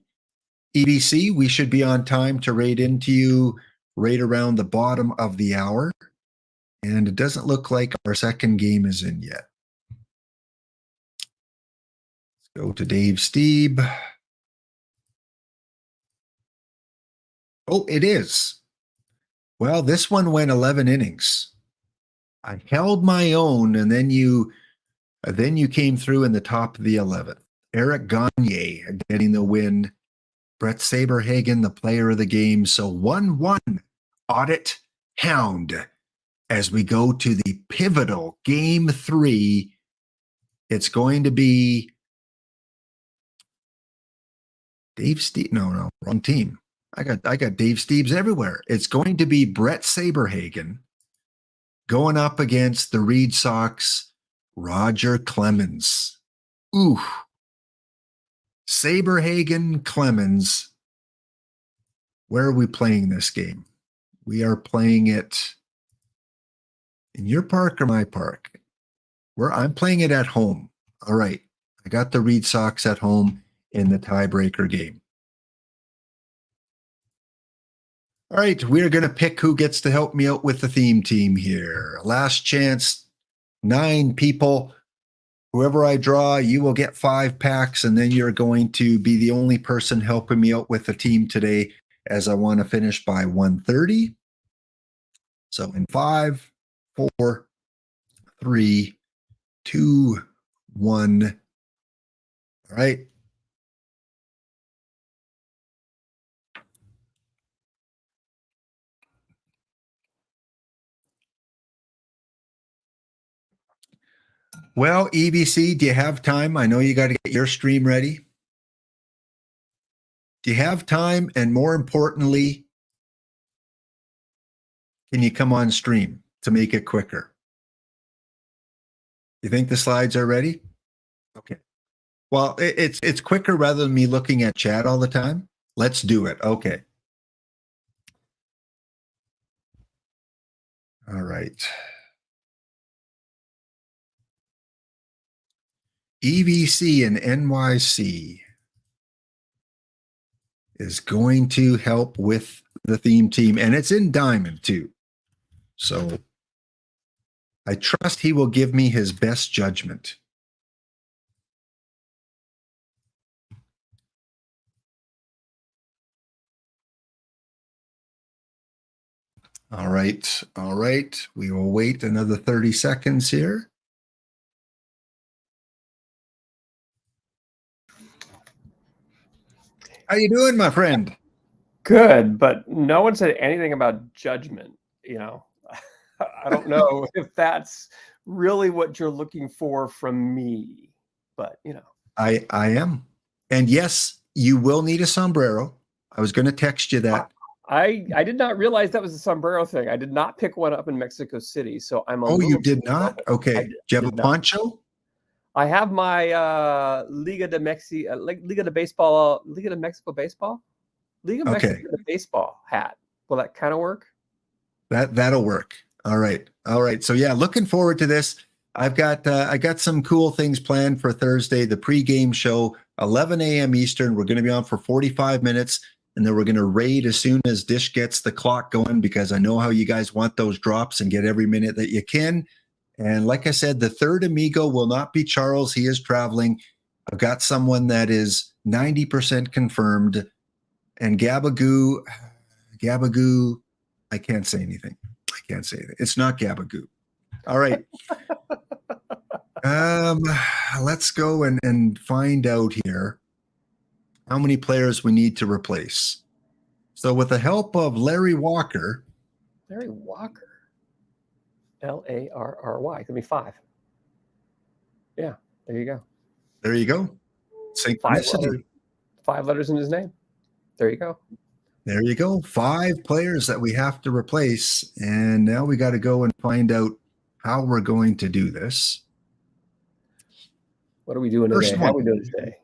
S1: EBC, we should be on time to rate into you right around the bottom of the hour. And it doesn't look like our second game is in yet. Let's go to Dave Steeb. Oh, it is. Well, this one went 11 innings. I held my own, and then you came through in the top of the 11th. Eric Gagne getting the win. Brett Saberhagen, the player of the game. So 1-1 Audit Hound as we go to the pivotal game 3. It's going to be Dave Steeb. No, wrong team. I got Dave Steebs everywhere. It's going to be Brett Saberhagen going up against the Red Sox, Roger Clemens. Ooh. Saberhagen, Clemens. Where are we playing this game? We are playing it in your park or my park? I'm playing it at home. All right. I got the Red Sox at home in the tiebreaker game. All right, we're going to pick who gets to help me out with the theme team here. Last chance, 9 people. Whoever I draw, you will get 5 packs, and then you're going to be the only person helping me out with the team today, as I want to finish by 1:30. So in 5, 4, 3, 2, 1. All right. Well, EBC, do you have time? I know you got to get your stream ready. Do you have time? And more importantly, can you come on stream to make it quicker? You think the slides are ready? Okay. Well, it's quicker rather than me looking at chat all the time. Let's do it. Okay. All right. EVC and NYC is going to help with the theme team, and it's in diamond too. So I trust he will give me his best judgment. All right. All right. We will wait another 30 seconds here. How you doing, my friend?
S2: Good, but no one said anything about judgment. You know, I don't know if that's really what you're looking for from me, but you know,
S1: I am. And yes, you will need a sombrero. I was going to text you that.
S2: I did not realize that was a sombrero thing. I did not pick one up in Mexico City, so I'm a
S1: Oh,
S2: little
S1: you did not? Okay. Do you have a poncho?
S2: I have my Liga de Mexico Liga de Mexico baseball hat. Will that kind of work?
S1: That'll work. All right. All right. So yeah, looking forward to this. I got some cool things planned for Thursday. The pregame show, 11 a.m. Eastern. We're going to be on for 45 minutes, and then we're going to raid as soon as Dish gets the clock going, because I know how you guys want those drops and get every minute that you can. And like I said, the third amigo will not be Charles. He is traveling. I've got someone that is 90% confirmed. And Gabagoo, I can't say anything. I can't say it. It's not Gabagoo. All right. Let's go and find out here how many players we need to replace. So with the help of Larry Walker.
S2: Larry, give me 5. Yeah, there you go.
S1: There you go. Synchronicity.
S2: 5 letters in his name. There you go.
S1: There you go. 5 players that we have to replace. And now we got to go and find out how we're going to do this.
S2: What are we doing today? How are we doing today?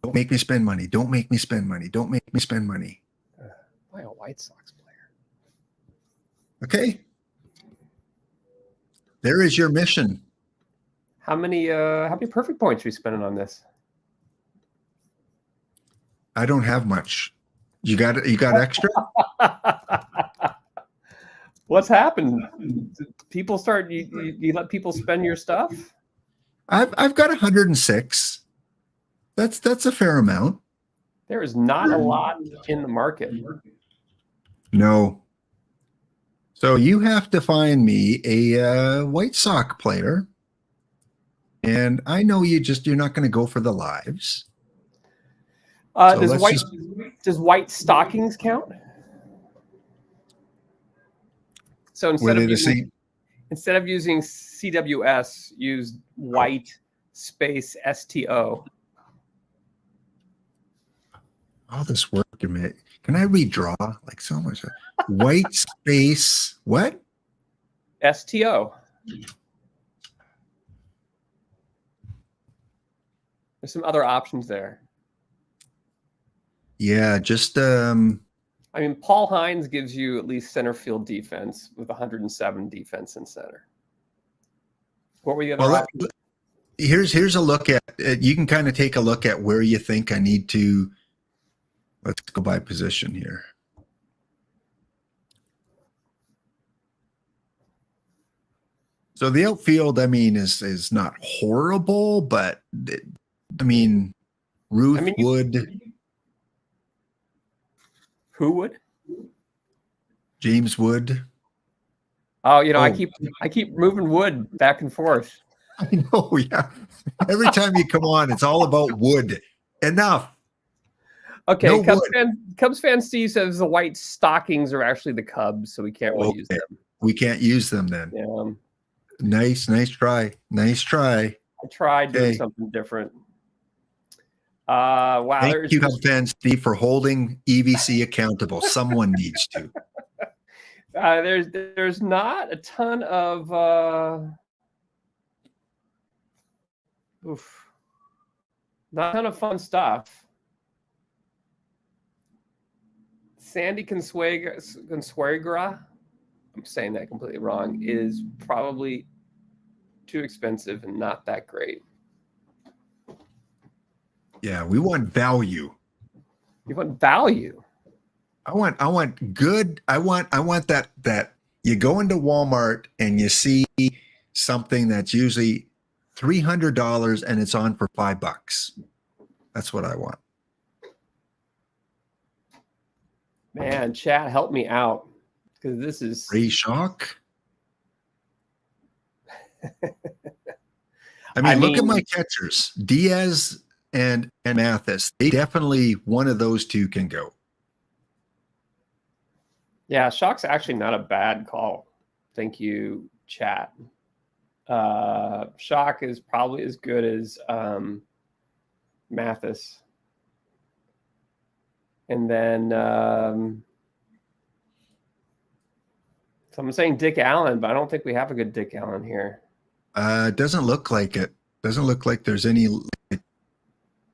S1: Don't make me spend money. Don't make me spend money. Don't make me spend money.
S2: Why a White Sox player?
S1: Okay. There is your mission.
S2: How many perfect points are we spending on this?
S1: I don't have much. You got extra?
S2: What's happened? People start you let people spend your stuff?
S1: I've got 106. That's a fair amount.
S2: There is not a lot in the market.
S1: No. So you have to find me a White Sox player. And I know you're not going to go for the lives.
S2: Does white stockings count? So instead of using CWS, use white space STO.
S1: All this work, can I redraw like so much? White space, what?
S2: STO. There's some other options there.
S1: Yeah, just
S2: I mean, Paul Hines gives you at least center field defense with 107 defense in center. What were the other options?
S1: Here's a look at you can kind of take a look at where you think I need to Let's go by position here. So the outfield, I mean, is not horrible, but I mean, Ruth Wood,
S2: Who would?
S1: James Wood.
S2: Oh, I keep moving Wood back and forth.
S1: I know, yeah. Every time you come on, it's all about Wood. Enough.
S2: Okay,
S1: No
S2: Cubs fan Steve says the white stockings are actually the Cubs, so we can't really use them.
S1: We can't use them then.
S2: Yeah.
S1: Nice try. Nice try.
S2: I tried doing something different. Wow.
S1: Thank you, Cubs fan Steve, for holding EVC accountable. Someone needs to.
S2: There's not a ton of not a ton of fun stuff. Sandy Consuegra, I'm saying that completely wrong, is probably too expensive and not that great.
S1: Yeah, we want value.
S2: You want value.
S1: I want good. I want that you go into Walmart and you see something that's usually $300 and it's on for $5. That's what I want.
S2: Man, chat, help me out, because this is
S1: Ray Shock. I mean, look at my catchers, Diaz and Mathis. They definitely, one of those two can go.
S2: Yeah, Shock's actually not a bad call. Thank you, chat. Shock is probably as good as Mathis. And then someone's saying Dick Allen, but I don't think we have a good Dick Allen here.
S1: It doesn't look like it. Doesn't look like there's any.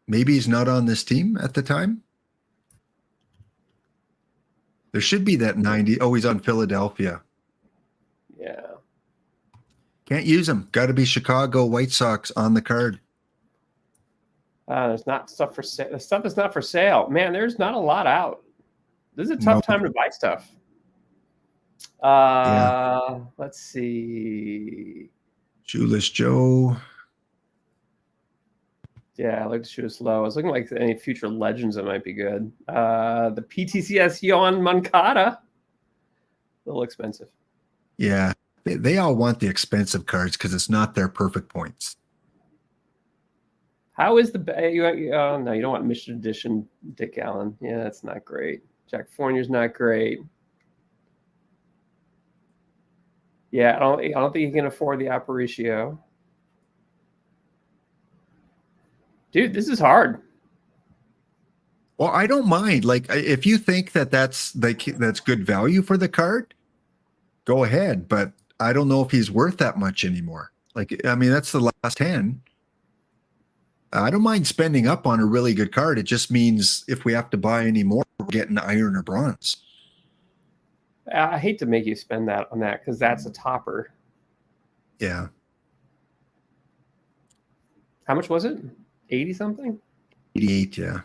S1: Maybe he's not on this team at the time. There should be that 90. Oh, he's on Philadelphia.
S2: Yeah.
S1: Can't use him. Got to be Chicago White Sox on the card.
S2: There's not stuff for sale. The stuff is not for sale. Man, there's not a lot out. This is a tough time to buy stuff. Let's see.
S1: Shoeless Joe.
S2: Yeah, I like to shoot us low. I was looking like any future legends that might be good. The PTCS Yohan Moncada. A little expensive.
S1: Yeah. They all want the expensive cards because it's not their perfect points.
S2: How is the no, you don't want Mission Edition Dick Allen. Yeah, that's not great. Jack Fournier's not great. Yeah, I don't think you can afford the Aparicio. Dude, this is hard.
S1: Well, I don't mind. Like, if you think that's good value for the card, go ahead. But I don't know if he's worth that much anymore. Like, I mean, that's the last 10. I don't mind spending up on a really good card. It just means if we have to buy any more, we're getting iron or bronze.
S2: I hate to make you spend that on that because that's a topper.
S1: Yeah.
S2: How much was it? 80 something?
S1: 88, yeah.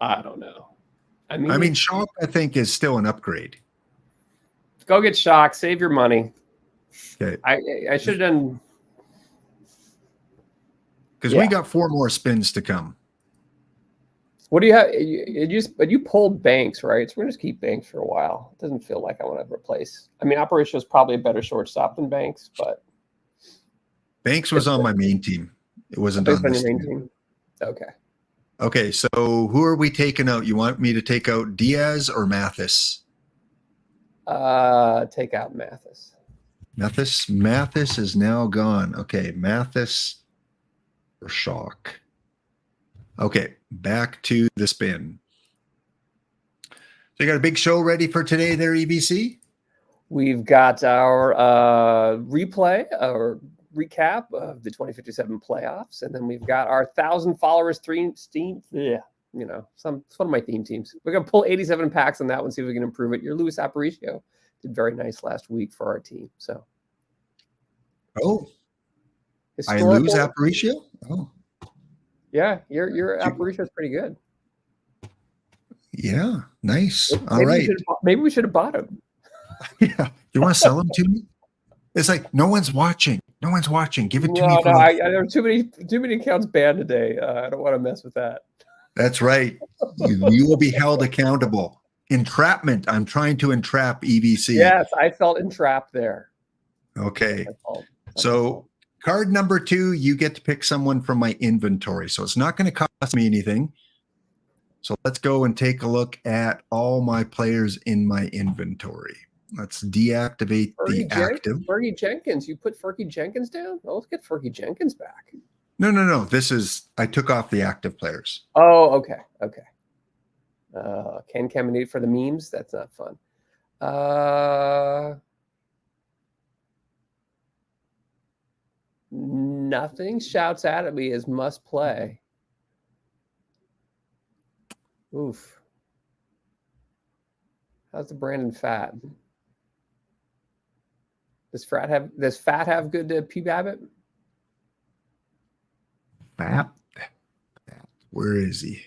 S2: I don't know.
S1: I mean, Shock, I think, is still an upgrade.
S2: Go get Shock. Save your money.
S1: Okay.
S2: I should have done.
S1: Because we got 4 more spins to come.
S2: What do you have? You pulled Banks, right? So we're going to keep Banks for a while. It doesn't feel like I want to replace. I mean, Aparicio is probably a better shortstop than Banks, but.
S1: Banks was on my main team. It wasn't on this team.
S2: Okay.
S1: Okay, so who are we taking out? You want me to take out Diaz or Mathis?
S2: Take out Mathis.
S1: Mathis is now gone. Okay, Mathis or Shock. Okay, back to the spin. So you got a big show ready for today there, EBC?
S2: We've got our replay or recap of the 2057 playoffs, and then we've got our 1,000 followers theme. Yeah, it's one of my theme teams. We're gonna pull 87 packs on that one, see if we can improve it. Your Luis Aparicio did very nice last week for our team. So,
S1: I lose
S2: Historical.
S1: Aparicio? Oh,
S2: Yeah, your
S1: you-
S2: Aparicio is pretty good.
S1: yeah. Nice. All
S2: Maybe
S1: right.
S2: maybe we should have bought him.
S1: Yeah. You want to sell them to me? It's like, no one's watching. No one's watching. Give it to me
S2: No,
S1: for
S2: no,
S1: like,
S2: I there are too many accounts banned today. I don't want to mess with that.
S1: that's right. You will be held accountable. Entrapment. I'm trying to entrap EVC.
S2: Yes, I felt entrapped there.
S1: Okay.
S2: My fault. Not my
S1: So
S2: fault.
S1: card number 2, you get to pick someone from my inventory. So it's not going to cost me anything. So let's go and take a look at all my players in my inventory. Let's deactivate the active.
S2: Fergie Jenkins. You put Fergie Jenkins down? Oh, let's get Fergie Jenkins back.
S1: No. I took off the active players.
S2: Oh, okay. Okay. Ken Caminate for the memes. That's not fun. Nothing shouts out at me as must play. Oof. How's the Brandon Fat? Does Fat have good P Babbitt?
S1: Fat. Where is he?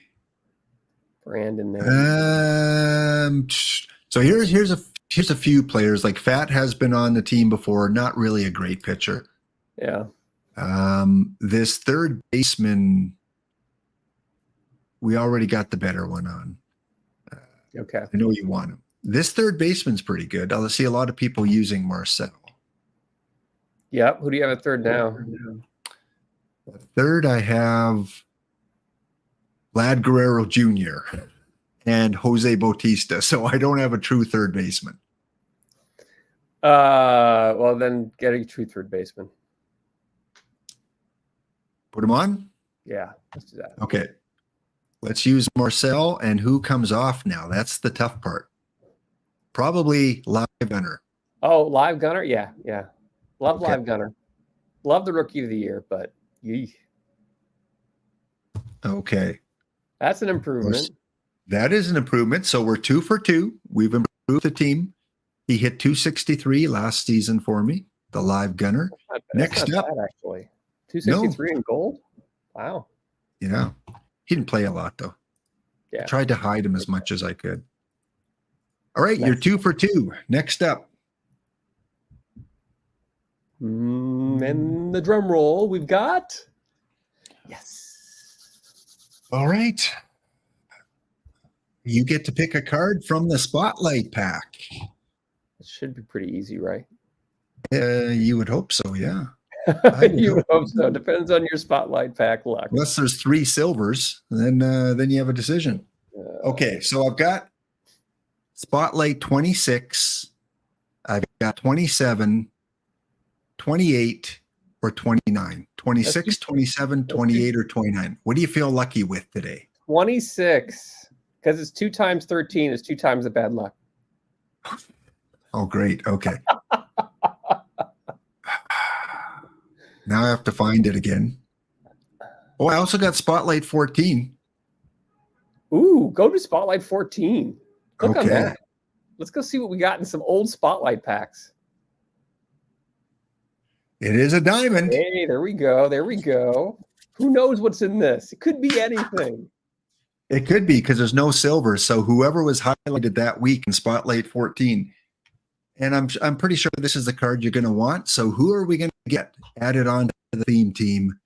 S2: Brandon there.
S1: So here's a few players. Like Fat has been on the team before, not really a great pitcher.
S2: Yeah.
S1: This third baseman, we already got the better one on.
S2: Okay.
S1: I know you want him. This third baseman's pretty good. I see a lot of people using Marcel.
S2: Yep. Who do you have at third now?
S1: Third, I have Vlad Guerrero Jr. and Jose Bautista. So I don't have a true third baseman.
S2: Well, then get a true third baseman.
S1: Put him on?
S2: Yeah, let's do that.
S1: Okay. Let's use Marcel, and who comes off now? That's the tough part. Probably Live Gunner.
S2: Oh, Live Gunner? Yeah, yeah. Love
S1: Okay.
S2: Live Gunner. Love the Rookie of the Year, but
S1: Okay.
S2: that's an improvement.
S1: That is an improvement. So we're 2 for 2. We've improved the team. He hit 263 last season for me, the Live Gunner. Next up,
S2: bad, actually. 263 in gold? Wow.
S1: Yeah. He didn't play a lot, though.
S2: Yeah.
S1: I tried to hide him as much as I could. All right,
S2: Nice.
S1: you're 2 for 2. Next up.
S2: And the drum roll, we've got. Yes.
S1: All right. You get to pick a card from the Spotlight pack.
S2: It should be pretty easy, right?
S1: You would hope so, yeah.
S2: You would hope so. Depends on your Spotlight pack luck.
S1: Unless there's 3 silvers, then you have a decision. Okay, so I've got Spotlight 26. I've got 27, 28, or 29. 26, 27, 28, or 29. What do you feel lucky with today?
S2: 26. Because it's 2 times 13 is 2 times the bad luck.
S1: Oh, great. Okay. Now I have to find it again. Oh, I also got Spotlight 14.
S2: Ooh, go to Spotlight 14. Look on
S1: Okay.
S2: that. Let's go see what we got in some old Spotlight packs.
S1: It is a diamond.
S2: Hey, there we go. There we go. Who knows what's in this? It could be anything.
S1: It could be because there's no silver. So whoever was highlighted that week in Spotlight 14. And I'm pretty sure this is the card you're going to want. So who are we going to get added on to the theme team?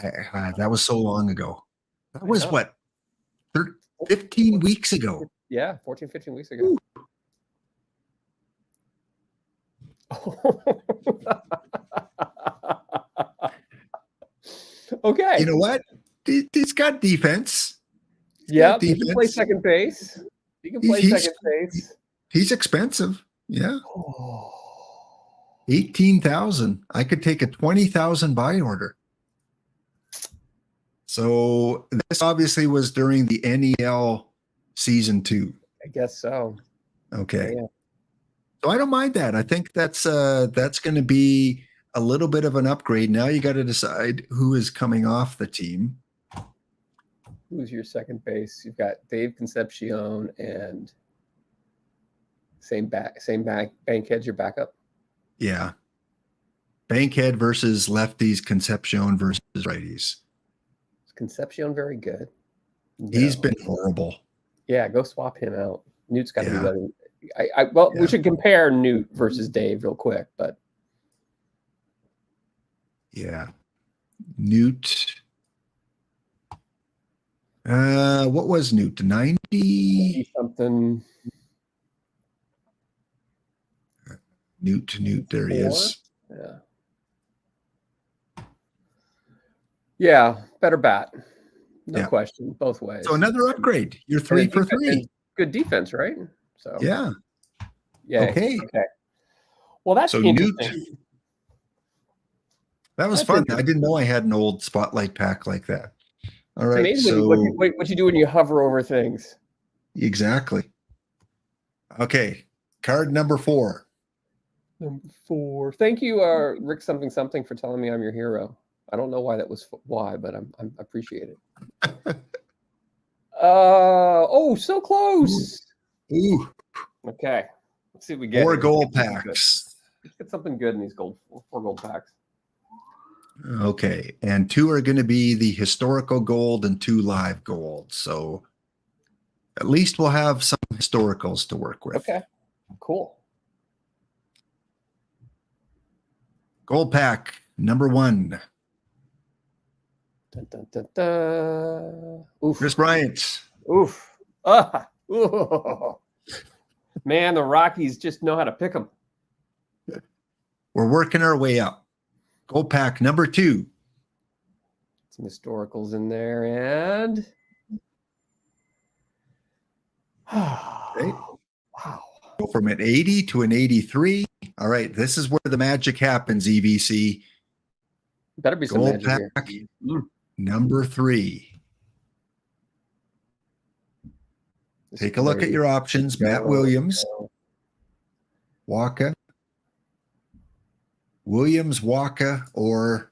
S1: That was so long ago. That was what? 15 weeks ago.
S2: Yeah, 14, 15 weeks ago. Okay.
S1: You know what? He's got defense.
S2: Yeah, he can play second base. He can play second base.
S1: He's expensive. Yeah. 18,000. I could take a 20,000 buy order. So this obviously was during the NEL season 2.
S2: I guess so.
S1: Okay.
S2: Yeah.
S1: So I don't mind that. I think that's going to be a little bit of an upgrade. Now you got to decide who is coming off the team.
S2: Who's your second base? You've got Dave Concepcion and same Bankhead's your backup.
S1: Yeah. Bankhead versus lefties, Concepcion versus righties.
S2: Is Concepcion very good?
S1: He's
S2: No.
S1: been horrible.
S2: Yeah, go swap him out. Newt's got to be
S1: Yeah.
S2: better. Well, we should compare Newt versus Dave real quick, but
S1: Yeah. Newt. What was Newt? 90
S2: something.
S1: Newt. There he is.
S2: Yeah. Yeah, better bat. No question, both ways.
S1: So another upgrade. You're 3 for 3.
S2: Good defense, right? So
S1: yeah.
S2: Yeah.
S1: Okay.
S2: Well, that's
S1: so
S2: interesting.
S1: Newt. That was fun. I didn't know I had an old spotlight pack like that. All right.
S2: It's amazing
S1: so
S2: what you do when you hover over things.
S1: Exactly. Okay. Card number 4.
S2: Number 4. Thank you, Rick something for telling me I'm your hero. I don't know why that was but I appreciate it. Oh, so close.
S1: Ooh.
S2: Okay. Let's see what we get.
S1: 4 gold packs.
S2: Let's get something good in these 4 gold packs.
S1: Okay. And 2 are going to be the historical gold and 2 live gold. So at least we'll have some historicals to work with.
S2: Okay. Cool.
S1: Gold pack number 1.
S2: Dun, dun, dun, dun. Oof.
S1: Chris Bryant.
S2: Oof. Ooh. Man, the Rockies just know how to pick them.
S1: We're working our way up. Gold pack number 2.
S2: Some historicals in there, and
S1: Okay.
S2: Wow.
S1: Go from an 80 to an 83. All right, this is where the magic happens, EVC.
S2: Better be some
S1: Gold
S2: magic
S1: pack
S2: here.
S1: number 3. Take a look at your options. Matt Williams, Waka, Williams, Waka, or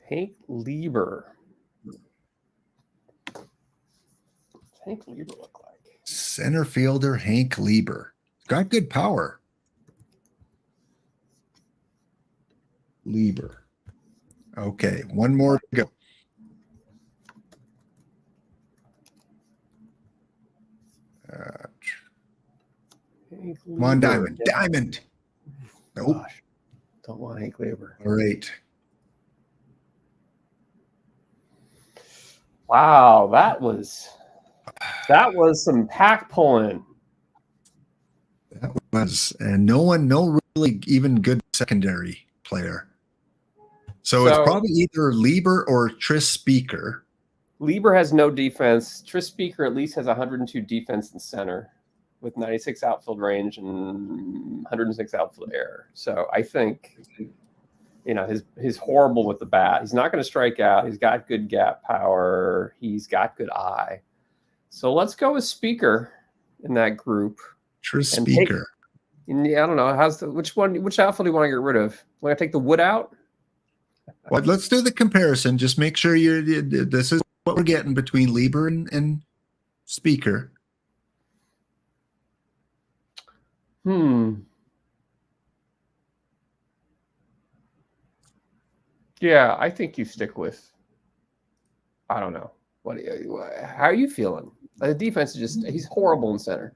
S2: Hank Lieber. What's Hank Lieber look like?
S1: center fielder Hank Lieber. Got good power. Lieber. Okay, one more to go. Come on, Diamond.
S2: Yeah.
S1: Diamond. Nope.
S2: Gosh, don't want Hank Lieber.
S1: All right.
S2: Wow, that was some pack pulling.
S1: That was, and no really even good secondary player. So it's probably either Lieber or Tris Speaker.
S2: Lieber has no defense. Tris Speaker at least has 102 defense in center with 96 outfield range and 106 outfield error. So I think, he's horrible with the bat. He's not going to strike out. He's got good gap power. He's got good eye. So let's go with Speaker in that group.
S1: Tris Speaker.
S2: I don't know. Which outfield do you want to get rid of? Want to take the Wood out?
S1: Well, let's do the comparison. Just make sure this is what we're getting between Lieber and Speaker.
S2: Yeah, I think you stick with. I don't know. How are you feeling? The defense is he's horrible in center.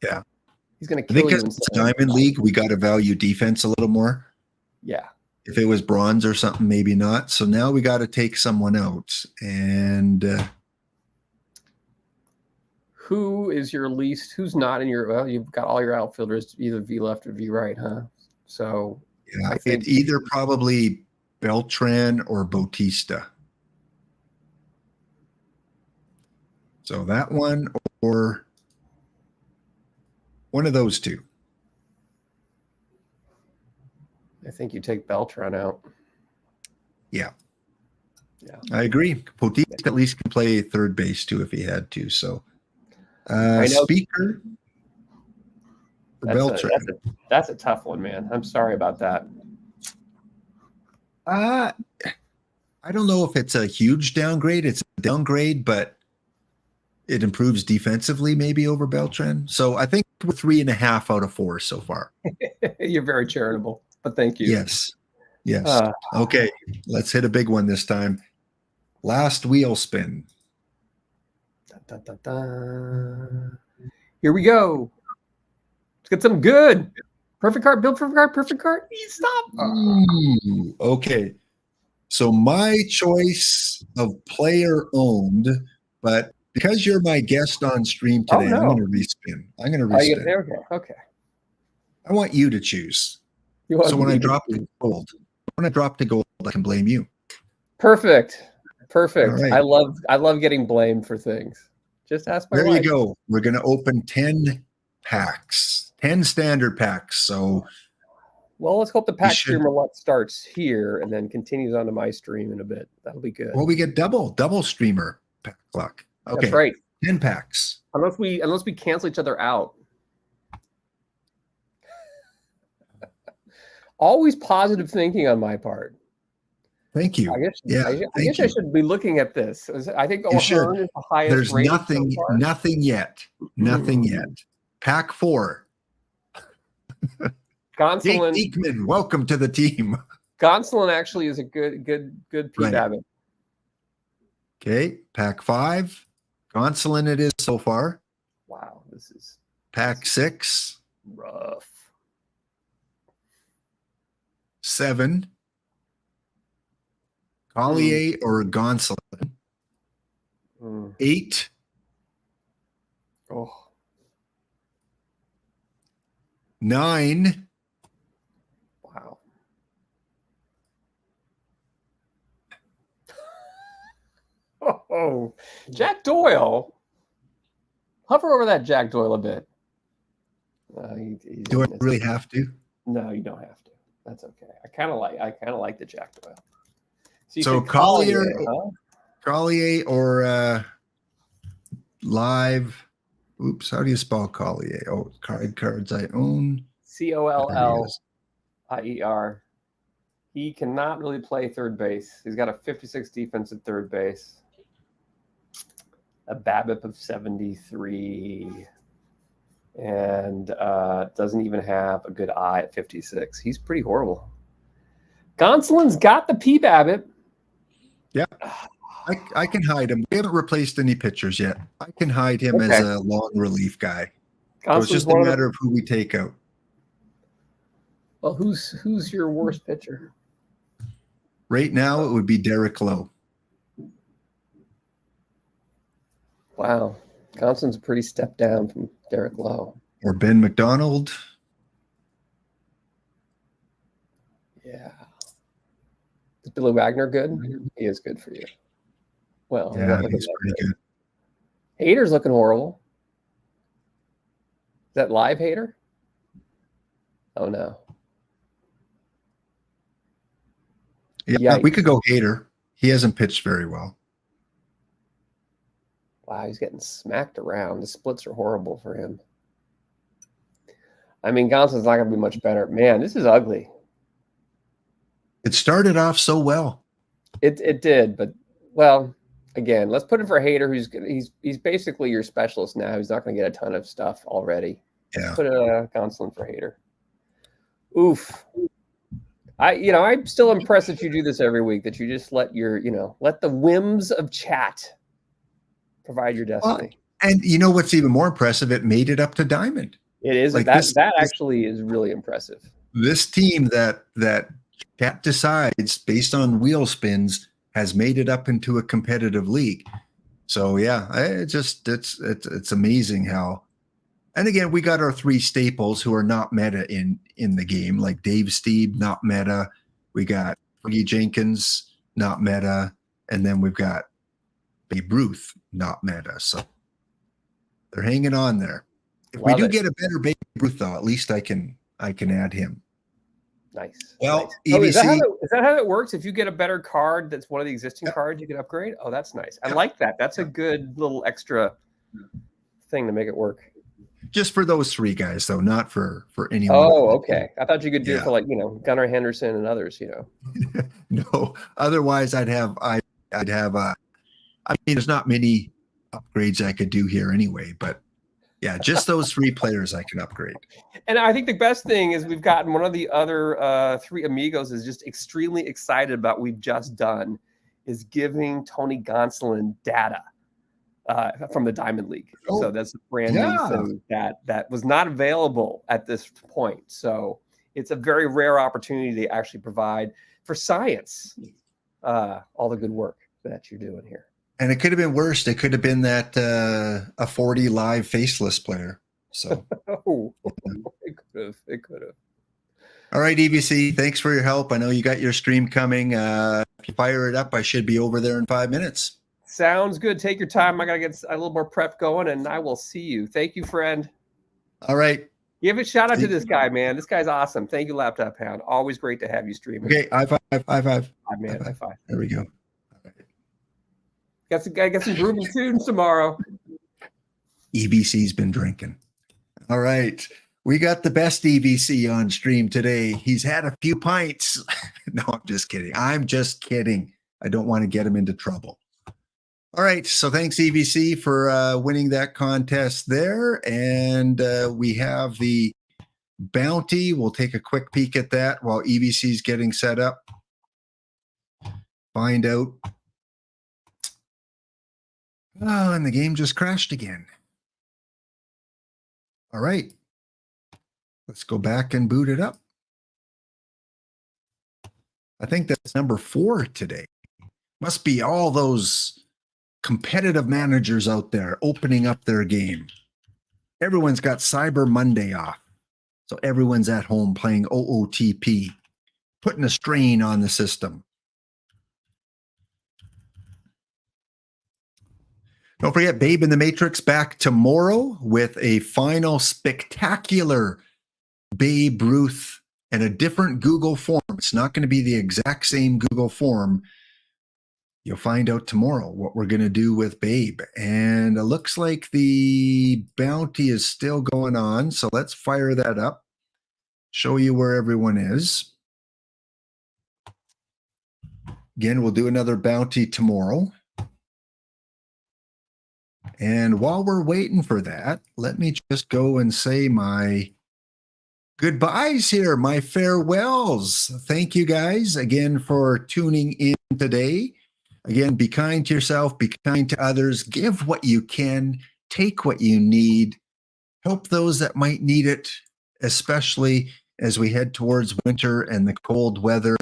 S1: Yeah.
S2: He's going to kill you in
S1: it's Diamond League. We got to value defense a little more.
S2: Yeah.
S1: If it was bronze or something, maybe not. So now we got to take someone out. And
S2: who is your least? Who's not in your? Well, you've got all your outfielders either V left or V right, huh? So
S1: yeah,
S2: I think
S1: either probably Beltran or Bautista. So that one or one of those two.
S2: I think you take Beltran out.
S1: Yeah. I agree. Bautista at least can play third base too if he had to. So Speaker for Beltran.
S2: That's a tough one, man. I'm sorry about that.
S1: I don't know if it's a huge downgrade. It's a downgrade, but it improves defensively maybe over Beltran. So I think with 3.5 out of 4 so far.
S2: You're very charitable, but thank you.
S1: Yes. Okay, let's hit a big one this time. Last wheel spin.
S2: Dun, dun, dun. Here we go. Let's get some good. Perfect card, build perfect card, perfect card. Stop.
S1: Ooh, okay. So my choice of player owned, but because you're my guest on stream today, I'm going to respin. I'm going to respin.
S2: Okay.
S1: I want you to choose. So when I drop to gold, I can blame you.
S2: Perfect.
S1: Right.
S2: I love getting blamed for things. Just ask my wife.
S1: There you go. We're going to open 10 packs, 10 standard packs. So,
S2: well, let's hope the pack streamer lot starts here and then continues onto my stream in a bit. That'll be good.
S1: Well, we get double streamer pack luck. Okay,
S2: that's right.
S1: 10 packs.
S2: Unless we cancel each other out. Always positive thinking on my part.
S1: Thank you.
S2: I guess I should be looking at this. I think O'Hearn is the highest.
S1: There's nothing yet. Nothing yet. Pack 4.
S2: Gonsolin,
S1: Jake Diekman, welcome to the team.
S2: Gonsolin actually is a good PBAB.
S1: Okay, pack 5. Gonsolin it is so far.
S2: Wow, this is
S1: pack 6.
S2: Rough.
S1: 7. Collier or Gonsolin. 8.
S2: Oh.
S1: 9.
S2: Wow. Oh, Jack Doyle. Hover over that Jack Doyle a bit.
S1: Do I really have to?
S2: No, you don't have to. That's okay. I kind of like the Jack Doyle.
S1: So Collier or live. Oops, how do you spell Collier? Oh, cards I own.
S2: Collier. He cannot really play third base. He's got a 56 defense at third base. A BABIP of 73. And doesn't even have a good eye at 56. He's pretty horrible. Gonsolin's got the PBABIP.
S1: Yeah, I can hide him. We haven't replaced any pitchers yet. I can hide him as a long relief guy. So it's just a matter of who we take out.
S2: Well, who's your worst pitcher?
S1: Right now, it would be Derek Lowe.
S2: Wow. Gonsolin's a pretty step down from Derek Lowe.
S1: Or Ben McDonald.
S2: Yeah. Is Billy Wagner good? He is good for you. Well,
S1: yeah, he's pretty good.
S2: Hader's looking horrible. Is that live Hader? Oh, no.
S1: Yeah, we could go Hader. He hasn't pitched very well.
S2: Wow, he's getting smacked around. The splits are horrible for him. I mean, Gonsolin's not going to be much better. Man, this is ugly.
S1: It started off so well.
S2: It did, but well, again, let's put it for Hader. He's basically your specialist now. He's not going to get a ton of stuff already.
S1: Yeah.
S2: Put a Gonsolin for Hader. Oof. I'm still impressed that you do this every week. That you just let the whims of chat provide your destiny.
S1: And you know what's even more impressive? It made it up to Diamond.
S2: It is that actually is really impressive. This
S1: team that Chat decides based on wheel spins has made it up into a competitive league. So yeah, it's amazing how. And again, we got our 3 staples who are not meta in the game, like Dave Steeb, not meta. We got Fergie Jenkins, not meta, and then we've got Babe Ruth, not meta. So they're hanging on there. If we do get a better Babe Ruth, though, at least I can add him.
S2: Nice.
S1: Well,
S2: nice. Is that how it works? If you get a better card that's one of the existing cards, you can upgrade? Oh, that's nice. I like that. That's a good little extra thing to make it work.
S1: Just for those 3 guys, though, not for anyone.
S2: Oh, okay. I thought you could do it for Gunnar Henderson and others,
S1: No. Otherwise, I'd have there's not many upgrades I could do here anyway, but Yeah, just those 3 players I can upgrade.
S2: And I think the best thing is we've gotten one of the other 3 amigos is just extremely excited about we've just done is giving Tony Gonsolin data from the Diamond League.
S1: Oh,
S2: so that's a brand new thing that was not available at this point. So it's a very rare opportunity to actually provide for science all the good work that you're doing here.
S1: And it could have been worse. It could have been that a 40 live faceless player. So
S2: it could have.
S1: All right, EBC, thanks for your help. I know you got your stream coming. If you fire it up, I should be over there in 5 minutes.
S2: Sounds good. Take your time. I got to get a little more prep going, and I will see you. Thank you, friend.
S1: All right.
S2: Give a shout out to this guy, man. This guy's awesome. Thank you, Laptop Hound. Always great to have you streaming.
S1: Okay, high five, high five.
S2: High, man. High five.
S1: There we go.
S2: Got some groovy tunes tomorrow.
S1: EBC's been drinking. All right. We got the best EBC on stream today. He's had a few pints. No, I'm just kidding. I'm just kidding. I don't want to get him into trouble. All right. So thanks, EBC, for winning that contest there. And we have the bounty. We'll take a quick peek at that while EBC's getting set up. Find out. Oh, and the game just crashed again. All right. Let's go back and boot it up. I think that's number 4 today. Must be all those competitive managers out there opening up their game. Everyone's got Cyber Monday off. So everyone's at home playing OOTP, putting a strain on the system. Don't forget, Babe in the Matrix back tomorrow with a final spectacular Babe Ruth and a different Google form. It's not going to be the exact same Google form. You'll find out tomorrow what we're going to do with Babe. And it looks like the bounty is still going on. So let's fire that up. Show you where everyone is. Again, we'll do another bounty tomorrow. And while we're waiting for that, let me just go and say my goodbyes here, my farewells. Thank you guys again for tuning in today. Again, be kind to yourself, be kind to others, give what you can, take what you need, help those that might need it, especially as we head towards winter and the cold weather,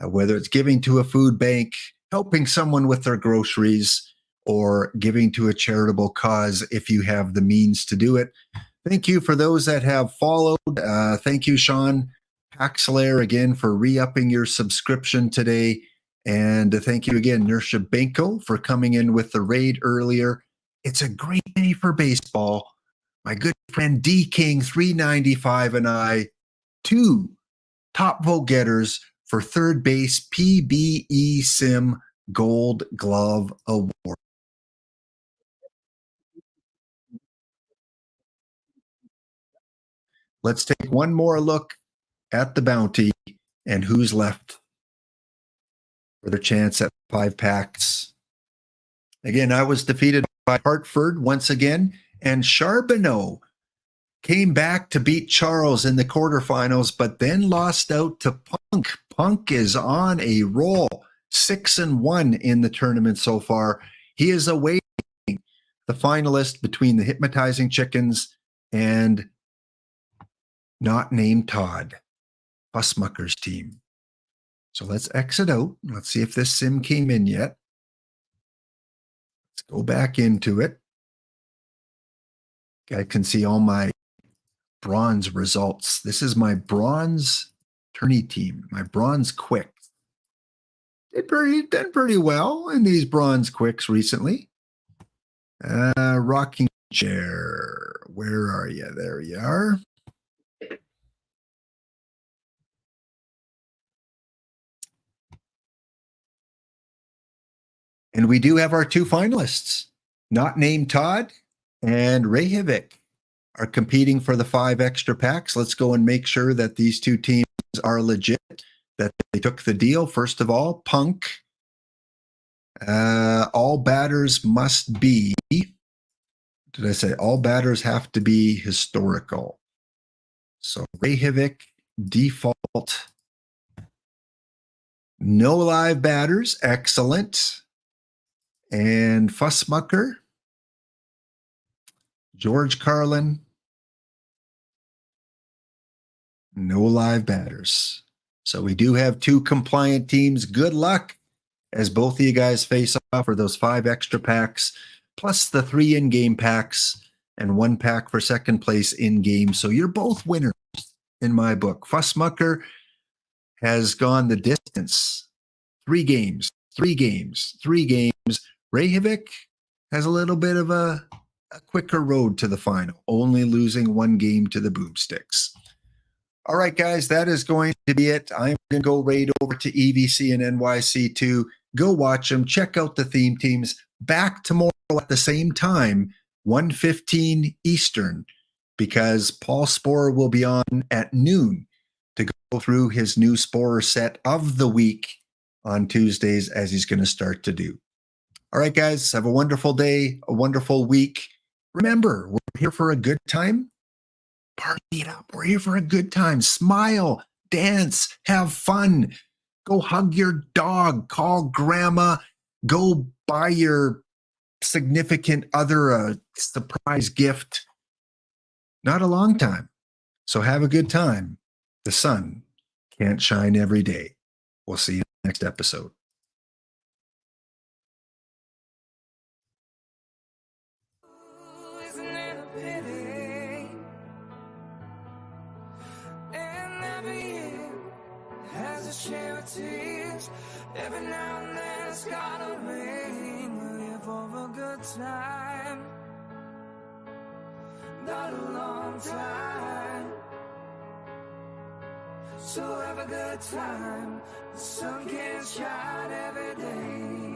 S1: whether it's giving to a food bank, helping someone with their groceries, or giving to a charitable cause if you have the means to do it. Thank you for those that have followed. Thank you, Sean Paxler, again, for re-upping your subscription today. And thank you again, Nersha Benko, for coming in with the raid earlier. It's a great day for baseball. My good friend D King 395 and I, 2 top vote getters for third base PBE Sim Gold Glove Award. Let's take one more look at the bounty and who's left for their chance at 5 packs. Again, I was defeated by Hartford once again, and Charbonneau came back to beat Charles in the quarterfinals, but then lost out to Punk. Punk is on a roll, 6-1 in the tournament so far. He is awaiting the finalist between the Hypnotizing Chickens and Not Named Todd, Fussmucker's team. So let's exit out. Let's see if this sim came in yet. Let's go back into it. I can see all my bronze results. This is my bronze tourney team, my bronze quick. Done pretty well in these bronze quicks recently. Rocking chair. Where are you? There you are. And we do have our 2 finalists, Not Named Todd and Ray Hivik, are competing for the 5 extra packs. Let's go and make sure that these 2 teams are legit, that they took the deal. First of all, Punk. All batters must be did I say all batters have to be historical? So Reykjavik, default. No live batters. Excellent. And Fussmucker, George Carlin, no live batters. So we do have 2 compliant teams. Good luck as both of you guys face off for those 5 extra packs, plus the 3 in-game packs and 1 pack for second place in-game. So you're both winners in my book. Fussmucker has gone the distance. 3 games, 3 games, 3 games. Reykjavik has a little bit of a quicker road to the final, only losing 1 game to the Boomsticks. All right, guys, that is going to be it. I'm going to go right over to EVC and NYC2. Go watch them. Check out the theme teams. Back tomorrow at the same time, 1:15 Eastern, because Paul Sporer will be on at noon to go through his new Sporer set of the week on Tuesdays, as he's going to start to do. All right, guys, have a wonderful day, a wonderful week. Remember, we're here for a good time. Party it up. We're here for a good time. Smile, dance, have fun. Go hug your dog, call grandma, go buy your significant other a surprise gift. Not a long time. So have a good time. The sun can't shine every day. We'll see you in the next episode.
S3: Share tears every now and then. It's gotta rain. We're here for a good time, not a long time. So have a good time. The sun can't shine every day.